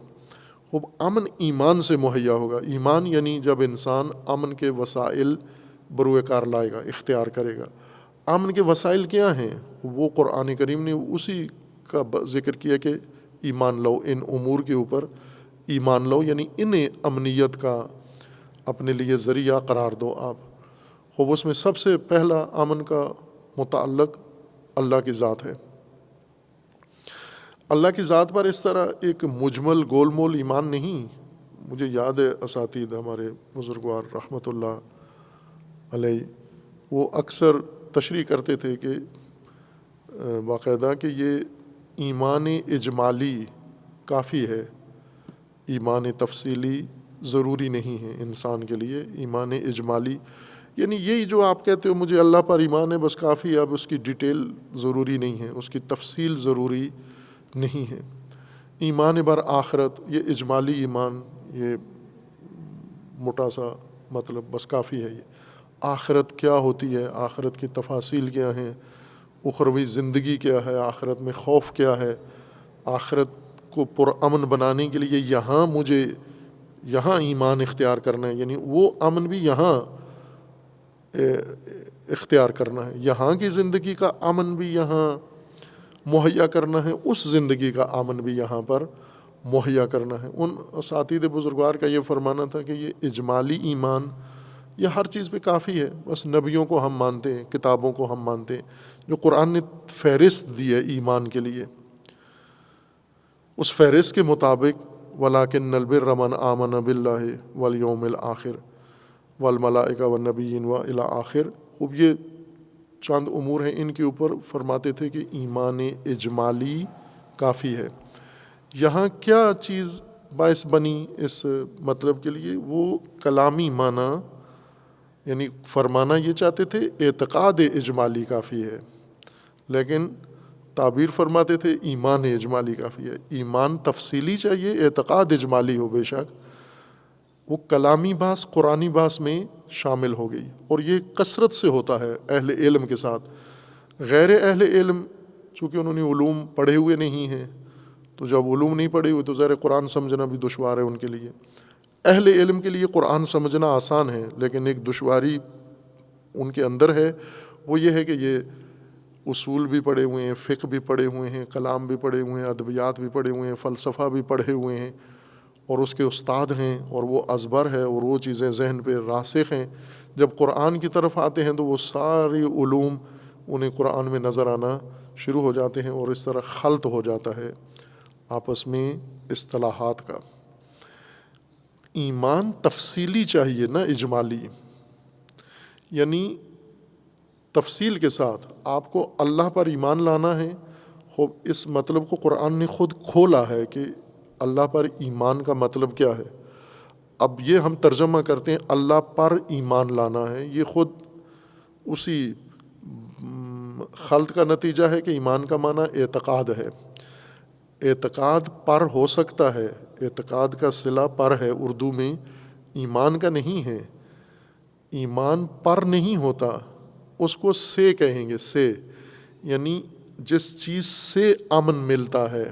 خوب امن ایمان سے مہیا ہوگا۔ ایمان یعنی جب انسان امن کے وسائل بروئے کار لائے گا، اختیار کرے گا۔ امن کے وسائل کیا ہیں؟ وہ قرآن کریم نے اسی کا ذکر کیا کہ ایمان لو، ان امور کے اوپر ایمان لو، یعنی انہیں امنیت کا اپنے لیے ذریعہ قرار دو آپ۔ خوب اس میں سب سے پہلا امن کا متعلق اللہ کی ذات ہے۔ اللہ کی ذات پر اس طرح ایک مجمل گول مول ایمان نہیں۔ مجھے یاد ہے اساتذہ ہمارے بزرگوار رحمۃ اللہ علیہ وہ اکثر تشریح کرتے تھے کہ باقاعدہ کہ یہ ایمان اجمالی کافی ہے، ایمان تفصیلی ضروری نہیں ہے انسان کے لیے۔ ایمان اجمالی یعنی یہی جو آپ کہتے ہو مجھے اللہ پر ایمان ہے بس کافی ہے، اب اس کی ڈیٹیل ضروری نہیں ہے، اس کی تفصیل ضروری نہیں ہے۔ ایمان بر آخرت، یہ اجمالی ایمان، یہ موٹا سا مطلب بس کافی ہے۔ یہ آخرت کیا ہوتی ہے، آخرت کی تفاصیل کیا ہیں، اخروی زندگی کیا ہے، آخرت میں خوف کیا ہے، آخرت کو پرامن بنانے کے لیے مجھے یہاں ایمان اختیار کرنا ہے، یعنی وہ امن بھی یہاں اختیار کرنا ہے، یہاں کی زندگی کا امن بھی یہاں مہیا کرنا ہے، اس زندگی کا امن بھی یہاں پر مہیا کرنا ہے۔ ان اساتذہ بزرگوار کا یہ فرمانا تھا کہ یہ اجمالی ایمان یہ ہر چیز پہ کافی ہے، بس نبیوں کو ہم مانتے ہیں، کتابوں کو ہم مانتے ہیں، جو قرآن نے فہرست دی ہے ایمان کے لیے، اس فہرست کے مطابق وَلَٰكِنَّ الْبِرَّ مَنْ آمَنَ بِاللَّهِ وَالْيَوْمِ الْآخِرِ وَالْمَلَائِكَةِ وَالنَّبِيِّينَ وَإِلَى آخر۔ خوب یہ چند امور ہیں، ان کے اوپر فرماتے تھے کہ ایمان اجمالی کافی ہے۔ یہاں کیا چیز باعث بنی اس مطلب کے لیے؟ وہ کلامی معنی، یعنی فرمانا یہ چاہتے تھے اعتقاد اجمالی کافی ہے، لیکن تعبیر فرماتے تھے ایمان اجمالی کافی ہے۔ ایمان تفصیلی چاہیے، اعتقاد اجمالی ہو بے شک، وہ کلامی باس قرآنی باس میں شامل ہو گئی، اور یہ کثرت سے ہوتا ہے اہل علم کے ساتھ۔ غیر اہل علم چونکہ انہوں نے علوم پڑھے ہوئے نہیں ہیں، تو جب علوم نہیں پڑھے ہوئے تو ظاہر قرآن سمجھنا بھی دشوار ہے ان کے لیے۔ اہل علم کے لیے قرآن سمجھنا آسان ہے، لیکن ایک دشواری ان کے اندر ہے، وہ یہ ہے کہ یہ اصول بھی پڑھے ہوئے ہیں، فقہ بھی پڑھے ہوئے ہیں، کلام بھی پڑھے ہوئے ہیں، ادبیات بھی پڑھے ہوئے ہیں، فلسفہ بھی پڑھے ہوئے ہیں، اور اس کے استاد ہیں، اور وہ ازبر ہے، اور وہ چیزیں ذہن پہ راسخ ہیں۔ جب قرآن کی طرف آتے ہیں تو وہ ساری علوم انہیں قرآن میں نظر آنا شروع ہو جاتے ہیں، اور اس طرح خلط ہو جاتا ہے آپس میں اصطلاحات کا۔ ایمان تفصیلی چاہیے نہ اجمالی، یعنی تفصیل کے ساتھ آپ کو اللہ پر ایمان لانا ہے۔ خوب اس مطلب کو قرآن نے خود کھولا ہے کہ اللہ پر ایمان کا مطلب کیا ہے۔ اب یہ ہم ترجمہ کرتے ہیں اللہ پر ایمان لانا ہے، یہ خود اسی خلط کا نتیجہ ہے کہ ایمان کا معنی اعتقاد ہے۔ اعتقاد پر ہو سکتا ہے، اعتقاد کا صلہ پر ہے اردو میں، ایمان کا نہیں ہے۔ ایمان پر نہیں ہوتا، اس کو سے کہیں گے، سے یعنی جس چیز سے امن ملتا ہے،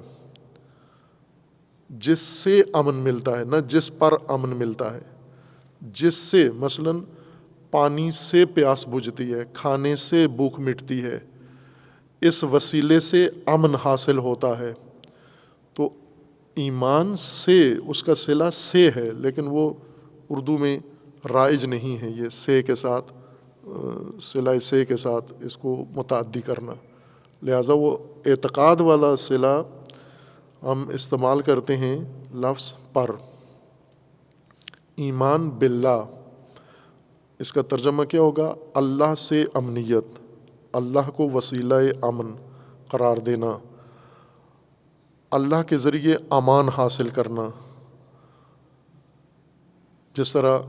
جس سے امن ملتا ہے، نہ جس پر امن ملتا ہے، جس سے، مثلاً پانی سے پیاس بجھتی ہے، کھانے سے بھوک مٹتی ہے، اس وسیلے سے امن حاصل ہوتا ہے۔ تو ایمان سے، اس کا صلہ سے ہے، لیکن وہ اردو میں رائج نہیں ہے یہ سے کے ساتھ، صلہ سے کے ساتھ اس کو متعدی کرنا، لہٰذا وہ اعتقاد والا صلہ ہم استعمال کرتے ہیں لفظ پر۔ ایمان باللہ، اس کا ترجمہ کیا ہوگا؟ اللہ سے امنیت، اللہ کو وسیلہ امن قرار دینا، اللہ کے ذریعے امان حاصل کرنا۔ جس طرح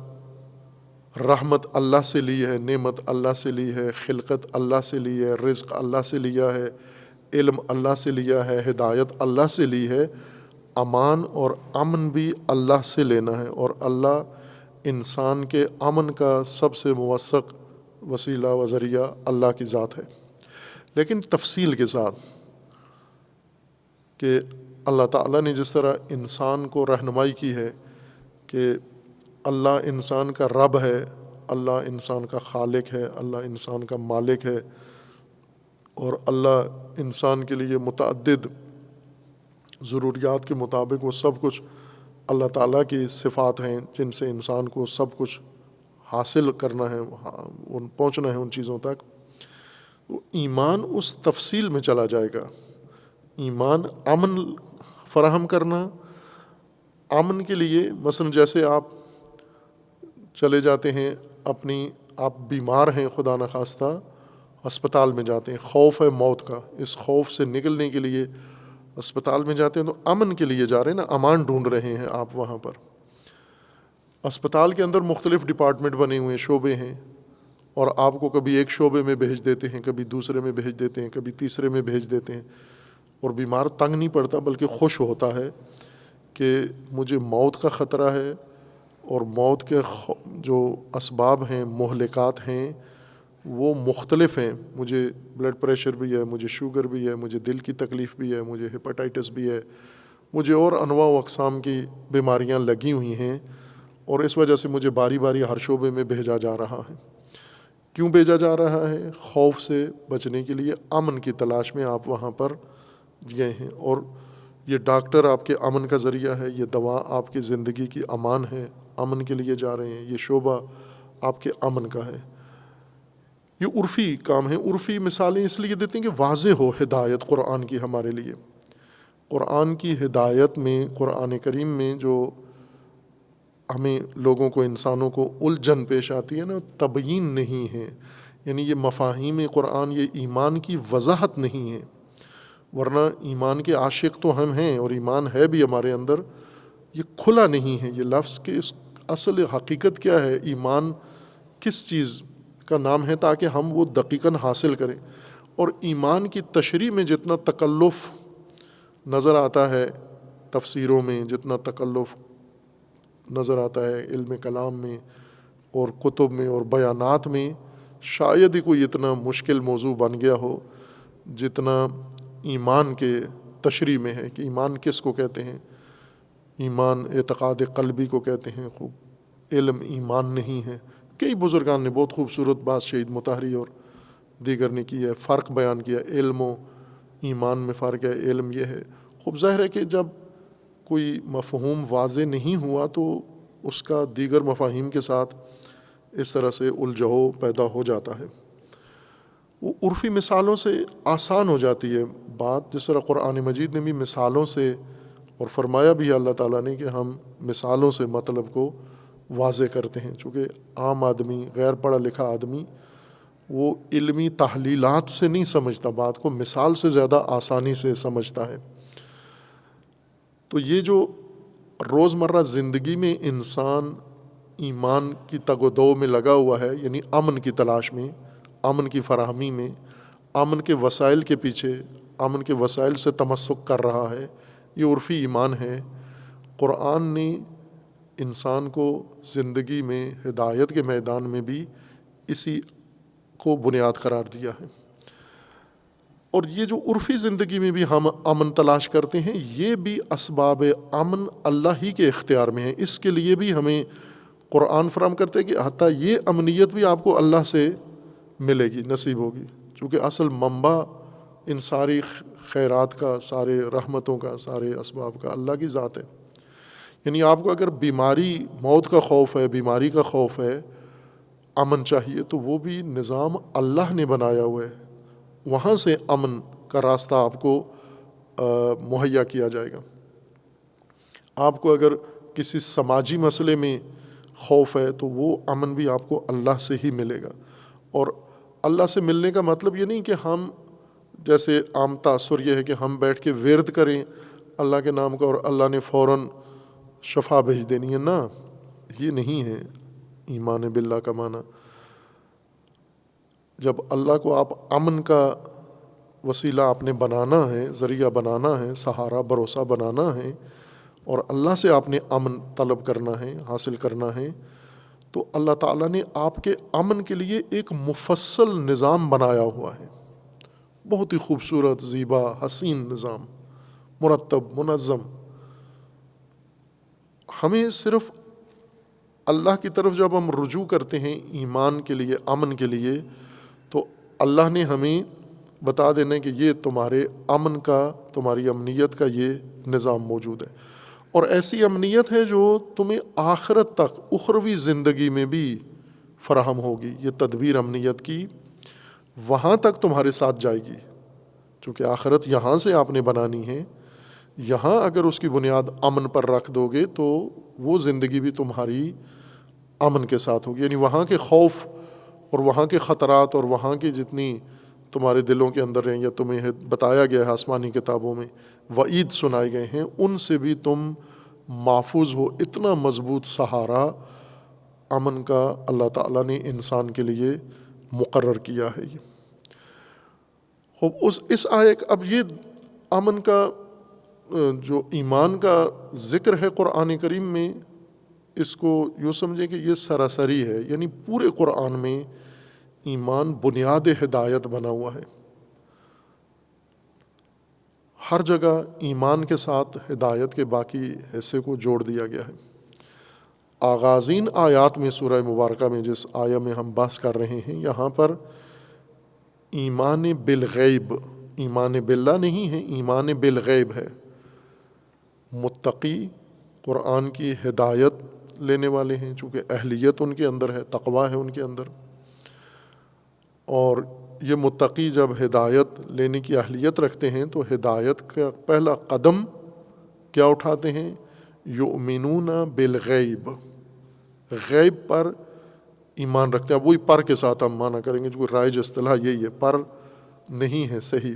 رحمت اللہ سے لی ہے، نعمت اللہ سے لی ہے، خلقت اللہ سے لی ہے، رزق اللہ سے لیا ہے، علم اللہ سے لیا ہے، ہدایت اللہ سے لی ہے، امان اور امن بھی اللہ سے لینا ہے، اور اللہ انسان کے امن کا سب سے موثق وسیلہ و ذریعہ اللہ کی ذات ہے، لیکن تفصیل کے ساتھ کہ اللہ تعالیٰ نے جس طرح انسان کو رہنمائی کی ہے کہ اللہ انسان کا رب ہے، اللہ انسان کا خالق ہے، اللہ انسان کا مالک ہے، اور اللہ انسان کے لیے متعدد ضروریات کے مطابق وہ سب کچھ اللہ تعالیٰ کی صفات ہیں جن سے انسان کو سب کچھ حاصل کرنا ہے، پہنچنا ہے ان چیزوں تک۔ تو ایمان اس تفصیل میں چلا جائے گا۔ ایمان امن فراہم کرنا، امن کے لیے مثلا جیسے آپ چلے جاتے ہیں آپ بیمار ہیں، خدا نخواستہ ہسپتال میں جاتے ہیں، خوف ہے موت کا، اس خوف سے نکلنے کے لیے ہسپتال میں جاتے ہیں تو امن کے لیے جا رہے ہیں نا، امان ڈھونڈ رہے ہیں آپ وہاں پر۔ اسپتال کے اندر مختلف ڈپارٹمنٹ بنے ہوئے ہیں، شعبے ہیں، اور آپ کو کبھی ایک شعبے میں بھیج دیتے ہیں، کبھی دوسرے میں بھیج دیتے ہیں، کبھی تیسرے میں بھیج دیتے ہیں، اور بیمار تنگ نہیں پڑتا بلکہ خوش ہوتا ہے کہ مجھے موت کا خطرہ ہے، اور موت کے جو اسباب ہیں، مہلکات ہیں، وہ مختلف ہیں، مجھے بلڈ پریشر بھی ہے، مجھے شوگر بھی ہے، مجھے دل کی تکلیف بھی ہے، مجھے ہیپاٹائٹس بھی ہے، مجھے اور انواع و اقسام کی بیماریاں لگی ہوئی ہیں، اور اس وجہ سے مجھے باری باری ہر شعبے میں بھیجا جا رہا ہے۔ کیوں بھیجا جا رہا ہے؟ خوف سے بچنے کے لیے، امن کی تلاش میں آپ وہاں پر گئے ہیں، اور یہ ڈاکٹر آپ کے امن کا ذریعہ ہے، یہ دوا آپ کی زندگی کی امان ہے، امن کے لیے جا رہے ہیں، یہ شعبہ آپ کے امن کا ہے۔ یہ عرفی کام ہے، عرفی مثالیں اس لیے دیتے ہیں کہ واضح ہو ہدایت قرآن کی ہمارے لیے۔ قرآن کی ہدایت میں، قرآن کریم میں جو ہمیں لوگوں کو، انسانوں کو الجھن پیش آتی ہے نا، تبیین نہیں ہے، یعنی یہ مفاہیم قرآن، یہ ایمان کی وضاحت نہیں ہے، ورنہ ایمان کے عاشق تو ہم ہیں اور ایمان ہے بھی ہمارے اندر، یہ کھلا نہیں ہے یہ لفظ کہ اس اصل حقیقت کیا ہے، ایمان کس چیز کا نام ہے، تاکہ ہم وہ دقیقاً حاصل کریں۔ اور ایمان کی تشریح میں جتنا تکلف نظر آتا ہے، تفسیروں میں جتنا تکلف نظر آتا ہے، علم کلام میں اور کتب میں اور بیانات میں، شاید ہی کوئی اتنا مشکل موضوع بن گیا ہو جتنا ایمان کے تشریح میں ہے، کہ ایمان کس کو کہتے ہیں۔ ایمان اعتقاد قلبی کو کہتے ہیں، خوب علم ایمان نہیں ہے۔ کئی بزرگان نے بہت خوبصورت بات شہید مطہری اور دیگر نے کی ہے، فرق بیان کیا، علم و ایمان میں فرق ہے، علم یہ ہے۔ خوب ظاہر ہے کہ جب کوئی مفہوم واضح نہیں ہوا تو اس کا دیگر مفاہیم کے ساتھ اس طرح سے الجھو پیدا ہو جاتا ہے۔ وہ عرفی مثالوں سے آسان ہو جاتی ہے بات، جس طرح قرآن مجید نے بھی مثالوں سے، اور فرمایا بھی اللہ تعالیٰ نے کہ ہم مثالوں سے مطلب کو واضح کرتے ہیں، چونکہ عام آدمی، غیر پڑھا لکھا آدمی، وہ علمی تحلیلات سے نہیں سمجھتا بات کو، مثال سے زیادہ آسانی سے سمجھتا ہے۔ تو یہ جو روزمرہ زندگی میں انسان ایمان کی تگ و دو میں لگا ہوا ہے، یعنی امن کی تلاش میں، امن کی فراہمی میں، امن کے وسائل کے پیچھے، امن کے وسائل سے تمسک کر رہا ہے، یہ عرفی ایمان ہے۔ قرآن نے انسان کو زندگی میں ہدایت کے میدان میں بھی اسی کو بنیاد قرار دیا ہے۔ اور یہ جو عرفی زندگی میں بھی ہم امن تلاش کرتے ہیں، یہ بھی اسباب امن اللہ ہی کے اختیار میں ہیں. اس کے لیے بھی ہمیں قرآن فراہم کرتے کہ حتیٰ یہ امنیت بھی آپ کو اللہ سے ملے گی، نصیب ہوگی، چونکہ اصل منبع ان ساری خیرات کا، سارے رحمتوں کا، سارے اسباب کا اللہ کی ذات ہے. یعنی آپ کو اگر بیماری، موت کا خوف ہے، بیماری کا خوف ہے، امن چاہیے، تو وہ بھی نظام اللہ نے بنایا ہوا ہے، وہاں سے امن کا راستہ آپ کو مہیا کیا جائے گا. آپ کو اگر کسی سماجی مسئلے میں خوف ہے تو وہ امن بھی آپ کو اللہ سے ہی ملے گا. اور اللہ سے ملنے کا مطلب یہ نہیں کہ ہم، جیسے عام تاثر یہ ہے کہ ہم بیٹھ کے ورد کریں اللہ کے نام کا اور اللہ نے فوراً شفا بھیج دینی ہے. نا، یہ نہیں ہے ایمان باللہ کا معنی. جب اللہ کو آپ امن کا وسیلہ آپ نے بنانا ہے، ذریعہ بنانا ہے، سہارا بھروسہ بنانا ہے، اور اللہ سے آپ نے امن طلب کرنا ہے، حاصل کرنا ہے، تو اللہ تعالیٰ نے آپ کے امن کے لیے ایک مفصل نظام بنایا ہوا ہے. بہت ہی خوبصورت، زیبا، حسین نظام، مرتب، منظم. ہمیں صرف اللہ کی طرف جب ہم رجوع کرتے ہیں ایمان کے لیے، امن کے لیے، تو اللہ نے ہمیں بتا دینا کہ یہ تمہارے امن کا، تمہاری امنیت کا یہ نظام موجود ہے. اور ایسی امنیت ہے جو تمہیں آخرت تک، اخروی زندگی میں بھی فراہم ہوگی. یہ تدبیر امنیت کی وہاں تک تمہارے ساتھ جائے گی، چونکہ آخرت یہاں سے آپ نے بنانی ہے. یہاں اگر اس کی بنیاد امن پر رکھ دو گے تو وہ زندگی بھی تمہاری امن کے ساتھ ہوگی. یعنی وہاں کے خوف اور وہاں کے خطرات اور وہاں کی جتنی تمہارے دلوں کے اندر ہیں یا تمہیں بتایا گیا ہے آسمانی کتابوں میں، وعید سنائے گئے ہیں، ان سے بھی تم محفوظ ہو. اتنا مضبوط سہارا امن کا اللہ تعالیٰ نے انسان کے لیے مقرر کیا ہے. خوب اس اب یہ امن کا جو ایمان کا ذکر ہے قرآن کریم میں، اس کو یوں سمجھیں کہ یہ سراسری ہے. یعنی پورے قرآن میں ایمان بنیاد ہدایت بنا ہوا ہے. ہر جگہ ایمان کے ساتھ ہدایت کے باقی حصے کو جوڑ دیا گیا ہے. آغازین آیات میں سورہ مبارکہ میں جس آیہ میں ہم بحث کر رہے ہیں، یہاں پر ایمان بالغیب، ایمان باللہ نہیں ہے، ایمان بالغیب ہے. متقی قرآن کی ہدایت لینے والے ہیں، چونکہ اہلیت ان کے اندر ہے، تقوی ہے ان کے اندر. اور یہ متقی جب ہدایت لینے کی اہلیت رکھتے ہیں تو ہدایت کا پہلا قدم کیا اٹھاتے ہیں؟ یؤمنون بالغیب، غیب پر ایمان رکھتے ہیں. وہی پر کے ساتھ ہم معنی کریں گے، جو رائج اصطلاح یہی ہے، پر نہیں ہے صحیح.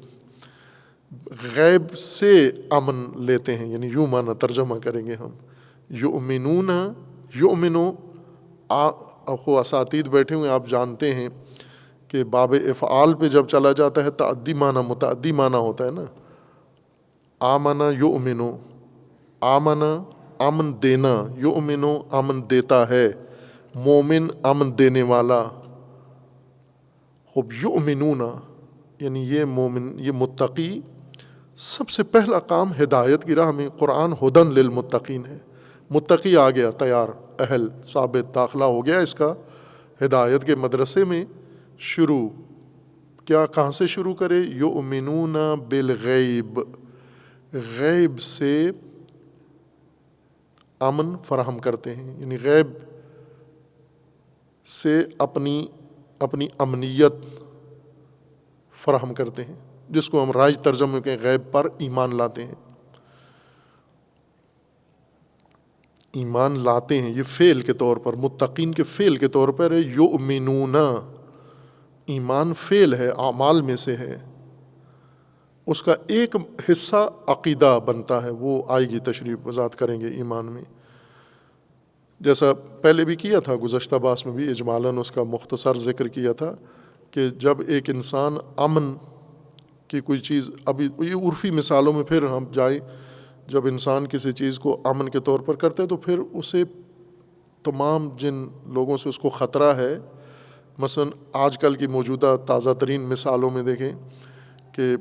غیب سے امن لیتے ہیں، یعنی یوں معنی ترجمہ کریں گے ہم. یؤمنون، یؤمنو، خو اساتید بیٹھے ہوئے، آپ جانتے ہیں کہ باب افعال پہ جب چلا جاتا ہے تعدی معنی متعدی معنی ہوتا ہے نا. آمنا یؤمنو، آمنا امن دینا، یؤمنو امن دیتا ہے، مومن امن دینے والا. خوب یؤمنون، یعنی یہ مومن، یہ متقی، سب سے پہلا کام ہدایت کی راہ میں. قرآن ہدن للمتقین ہے. متقی آ گیا تیار، اہل، ثابت، داخلہ ہو گیا اس کا ہدایت کے مدرسے میں. شروع کیا، کہاں سے شروع کرے؟ یؤمنون بالغیب، غیب سے امن فراہم کرتے ہیں. یعنی غیب سے اپنی امنیت فراہم کرتے ہیں، جس کو ہم رائج ترجمے کے غیب پر ایمان لاتے ہیں. ایمان لاتے ہیں، یہ فعل کے طور پر، متقین کے فعل کے طور پر ہے. یؤمنون، ایمان فعل ہے، اعمال میں سے ہے. اس کا ایک حصہ عقیدہ بنتا ہے، وہ آئے گی تشریح وضاحت کریں گے ایمان میں. جیسا پہلے بھی کیا تھا، گزشتہ بحث میں بھی اجمالاً اس کا مختصر ذکر کیا تھا کہ جب ایک انسان امن کی کوئی چیز، ابھی یہ عرفی مثالوں میں پھر ہم جائیں، جب انسان کسی چیز کو امن کے طور پر کرتا ہے تو پھر اسے تمام جن لوگوں سے اس کو خطرہ ہے، مثلا آج کل کی موجودہ تازہ ترین مثالوں میں دیکھیں کہ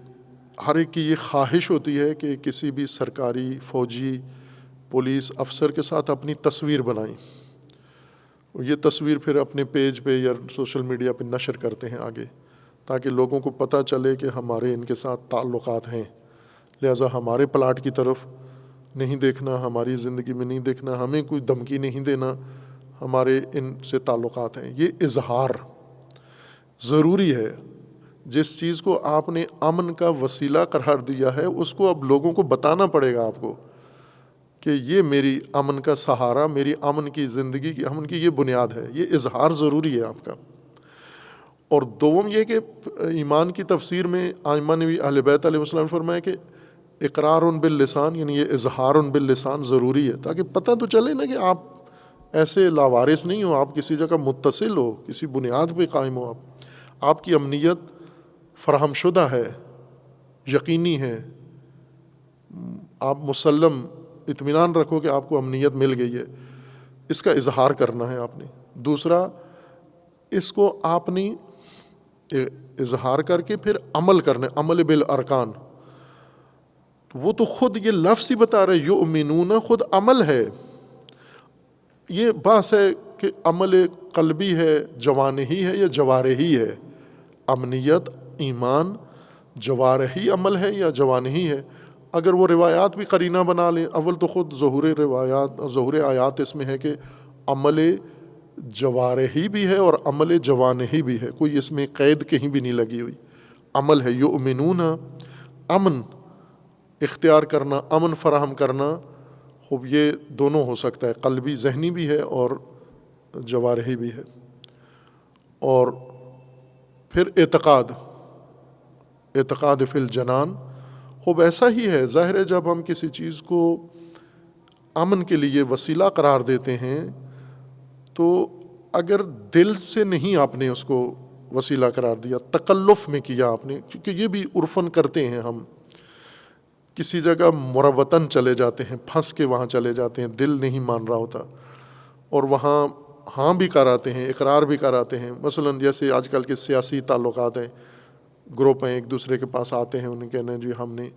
ہر ایک کی یہ خواہش ہوتی ہے کہ کسی بھی سرکاری فوجی پولیس افسر کے ساتھ اپنی تصویر بنائیں، یہ تصویر پھر اپنے پیج پہ یا سوشل میڈیا پہ نشر کرتے ہیں آگے، تاکہ لوگوں کو پتہ چلے کہ ہمارے ان کے ساتھ تعلقات ہیں، لہٰذا ہمارے پلاٹ کی طرف نہیں دیکھنا، ہماری زندگی میں نہیں دیکھنا، ہمیں کوئی دھمکی نہیں دینا، ہمارے ان سے تعلقات ہیں۔ یہ اظہار ضروری ہے۔ جس چیز کو آپ نے امن کا وسیلہ قرار دیا ہے اس کو اب لوگوں کو بتانا پڑے گا آپ کو کہ یہ میری امن کا سہارا، میری امن کی زندگی کی امن کی یہ بنیاد ہے۔ یہ اظہار ضروری ہے آپ کا۔ اور دوم یہ کہ ایمان کی تفسیر میں ائمہ نے بھی اہل بیت علیہ السلام فرمایا کہ اقرار باللسان، یعنی یہ اظہار باللسان ضروری ہے، تاکہ پتہ تو چلے نا کہ آپ ایسے لاوارث نہیں ہو، آپ کسی جگہ متصل ہو، کسی بنیاد پہ قائم ہو، آپ کی امنیت فراہم شدہ ہے، یقینی ہے، آپ مسلم اطمینان رکھو کہ آپ کو امنیت مل گئی ہے۔ اس کا اظہار کرنا ہے آپ نے۔ دوسرا، اس کو آپ نے اظہار کر کے پھر عمل کرنا ہے، عمل بالارکان۔ وہ تو خود یہ لفظ ہی بتا رہے یؤمنون، خود عمل ہے۔ یہ بحث ہے کہ عمل قلبی ہے، جوانحی ہے یا جوارحی ہے۔ امنیت، ایمان جوارحی عمل ہے یا جوانحی ہے؟ اگر وہ روایات بھی قرینہ بنا لیں، اول تو خود ظہور آیات اس میں ہے کہ عمل جوارحی بھی ہے اور عمل جوانحی بھی ہے، کوئی اس میں قید کہیں بھی نہیں لگی ہوئی۔ عمل ہے یؤمنون، امن اختیار کرنا، امن فراہم کرنا، خوب یہ دونوں ہو سکتا ہے، قلبی ذہنی بھی ہے اور جوارحی بھی ہے۔ اور پھر اعتقاد فی الجنان، خوب ایسا ہی ہے۔ ظاہر ہے جب ہم کسی چیز کو امن کے لیے وسیلہ قرار دیتے ہیں تو اگر دل سے نہیں آپ نے اس کو وسیلہ قرار دیا، تکلف میں کیا آپ نے، کیونکہ یہ بھی عرفاً کرتے ہیں ہم، کسی جگہ مروتاً چلے جاتے ہیں، پھنس کے وہاں چلے جاتے ہیں، دل نہیں مان رہا ہوتا، اور وہاں ہاں بھی کراتے ہیں، اقرار بھی کراتے ہیں۔ مثلا جیسے آج کل کے سیاسی تعلقات ہیں، گروپ ہیں، ایک دوسرے کے پاس آتے ہیں، انہیں کہنا ہے جی ہم نے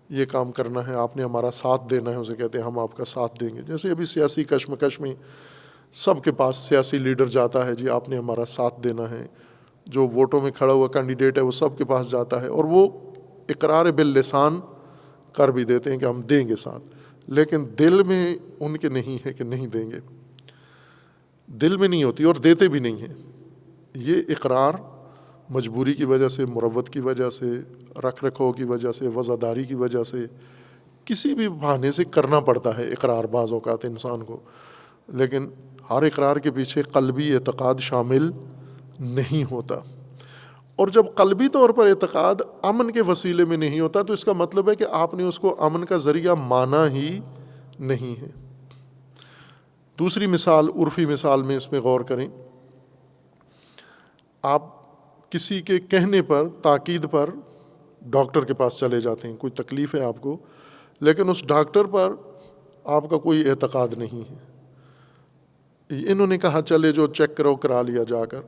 یہ کام کرنا ہے، آپ نے ہمارا ساتھ دینا ہے، اسے کہتے ہیں ہم آپ کا ساتھ دیں گے۔ جیسے ابھی سیاسی کشمکش میں سب کے پاس سیاسی لیڈر جاتا ہے، جی آپ نے ہمارا ساتھ دینا ہے، جو ووٹوں میں کھڑا ہوا کینڈیڈیٹ ہے وہ سب کے پاس جاتا ہے، اور وہ اقرار باللسان کر بھی دیتے ہیں کہ ہم دیں گے ساتھ، لیکن دل میں ان کے نہیں ہے کہ نہیں دیں گے، دل میں نہیں ہوتی اور دیتے بھی نہیں ہیں۔ یہ اقرار مجبوری کی وجہ سے، مروت کی وجہ سے، رکھ رکھو کی وجہ سے، وزاداری کی وجہ سے، کسی بھی بہانے سے کرنا پڑتا ہے اقرار بعض اوقات انسان کو، لیکن ہر اقرار کے پیچھے قلبی اعتقاد شامل نہیں ہوتا۔ اور جب قلبی طور پر اعتقاد امن کے وسیلے میں نہیں ہوتا تو اس کا مطلب ہے کہ آپ نے اس کو امن کا ذریعہ مانا ہی نہیں ہے۔ دوسری مثال، عرفی مثال میں اس میں غور کریں۔ آپ کسی کے کہنے پر، تاکید پر ڈاکٹر کے پاس چلے جاتے ہیں، کوئی تکلیف ہے آپ کو، لیکن اس ڈاکٹر پر آپ کا کوئی اعتقاد نہیں ہے۔ انہوں نے کہا چلے جو چیک کرو، کرا لیا جا کر،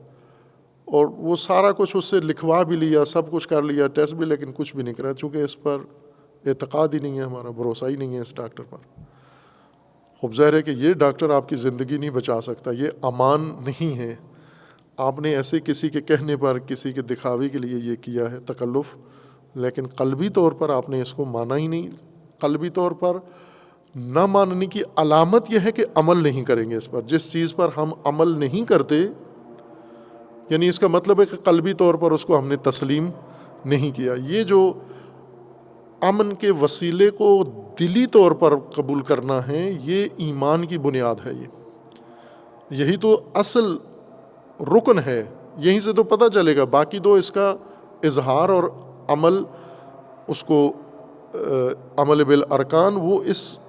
اور وہ سارا کچھ اس سے لکھوا بھی لیا، سب کچھ کر لیا، ٹیسٹ بھی، لیکن کچھ بھی نہیں کرا، چونکہ اس پر اعتقاد ہی نہیں ہے، ہمارا بھروسہ ہی نہیں ہے اس ڈاکٹر پر۔ خوب ظاہر ہے کہ یہ ڈاکٹر آپ کی زندگی نہیں بچا سکتا، یہ امان نہیں ہے۔ آپ نے ایسے کسی کے کہنے پر، کسی کے دکھاوے کے لیے یہ کیا ہے تکلف، لیکن قلبی طور پر آپ نے اس کو مانا ہی نہیں۔ قلبی طور پر نہ ماننے کی علامت یہ ہے کہ عمل نہیں کریں گے اس پر۔ جس چیز پر ہم عمل نہیں کرتے، یعنی اس کا مطلب ہے کہ قلبی طور پر اس کو ہم نے تسلیم نہیں کیا۔ یہ جو امن کے وسیلے کو دلی طور پر قبول کرنا ہے، یہ ایمان کی بنیاد ہے۔ یہی تو اصل رکن ہے، یہیں سے تو پتہ چلے گا۔ باقی تو اس کا اظہار اور عمل، اس کو عمل بالارکان، وہ اس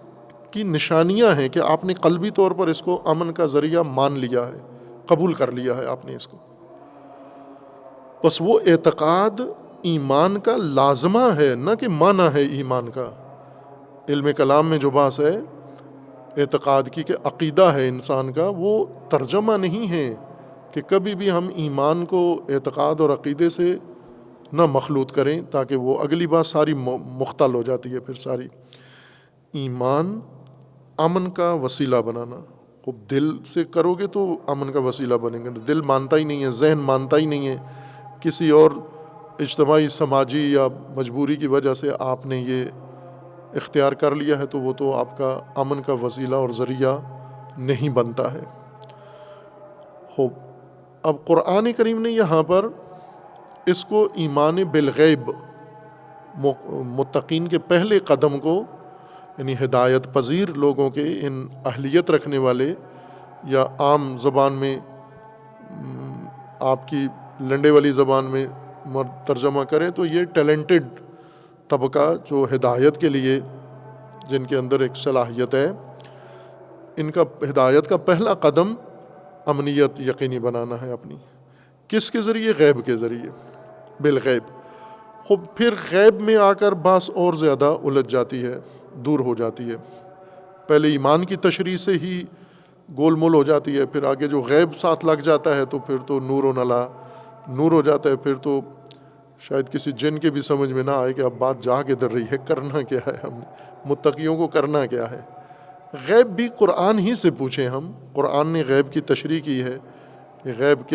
کی نشانیاں ہیں کہ آپ نے قلبی طور پر اس کو امن کا ذریعہ مان لیا ہے، قبول کر لیا ہے آپ نے اس کو۔ بس وہ اعتقاد ایمان کا لازمہ ہے، نہ کہ معنی ہے ایمان کا۔ علم کلام میں جو بات ہے اعتقاد کی کہ عقیدہ ہے انسان کا، وہ ترجمہ نہیں ہے کہ کبھی بھی ہم ایمان کو اعتقاد اور عقیدے سے نہ مخلوط کریں، تاکہ وہ اگلی بات ساری مختل ہو جاتی ہے پھر ساری۔ ایمان امن کا وسیلہ بنانا، خوب دل سے کرو گے تو امن کا وسیلہ بنے گا، دل مانتا ہی نہیں ہے، ذہن مانتا ہی نہیں ہے، کسی اور اجتماعی سماجی یا مجبوری کی وجہ سے آپ نے یہ اختیار کر لیا ہے، تو وہ تو آپ کا امن کا وسیلہ اور ذریعہ نہیں بنتا ہے۔ خوب، اب قرآن کریم نے یہاں پر اس کو ایمان بالغیب، متقین کے پہلے قدم کو، یعنی ہدایت پذیر لوگوں کے، ان اہلیت رکھنے والے، یا عام زبان میں آپ کی لنڈے والی زبان میں ترجمہ کریں تو یہ ٹیلنٹڈ طبقہ جو ہدایت کے لیے، جن کے اندر ایک صلاحیت ہے، ان کا ہدایت کا پہلا قدم امنیت یقینی بنانا ہے اپنی۔ کس کے ذریعے؟ غیب کے ذریعے، بالغیب۔ خب پھر غیب میں آ کر بات اور زیادہ الجھ جاتی ہے، دور ہو جاتی ہے۔ پہلے ایمان کی تشریح سے ہی گول مول ہو جاتی ہے، پھر آگے جو غیب ساتھ لگ جاتا ہے تو پھر تو نور و نلا نور ہو جاتا ہے۔ پھر تو شاید کسی جن کے بھی سمجھ میں نہ آئے کہ اب بات جا کے در رہی ہے، کرنا کیا ہے، ہم متقیوں کو کرنا کیا ہے۔ غیب بھی قرآن ہی سے پوچھیں ہم، قرآن نے غیب کی تشریح کی ہے کہ غیب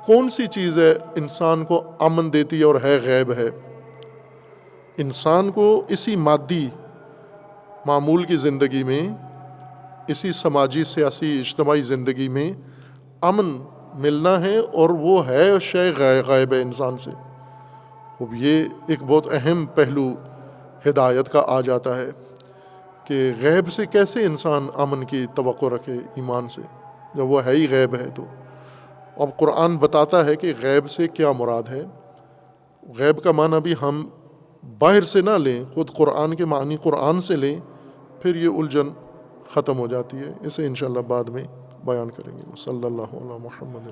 کون سی چیز ہے انسان کو امن دیتی ہے اور ہے غیب ہے۔ انسان کو اسی مادی معمول کی زندگی میں، اسی سماجی سیاسی اجتماعی زندگی میں امن ملنا ہے، اور وہ ہے شے غائب ہے انسان سے۔ اب یہ ایک بہت اہم پہلو ہدایت کا آ جاتا ہے کہ غیب سے کیسے انسان امن کی توقع رکھے ایمان سے، جب وہ ہے ہی غیب ہے۔ تو اب قرآن بتاتا ہے کہ غیب سے کیا مراد ہے۔ غیب کا معنی بھی ہم باہر سے نہ لیں، خود قرآن کے معنی قرآن سے لیں، پھر یہ الجھن ختم ہو جاتی ہے۔ اسے انشاءاللہ بعد میں بیان کریں گے۔ صلی اللہ علیہ محمد۔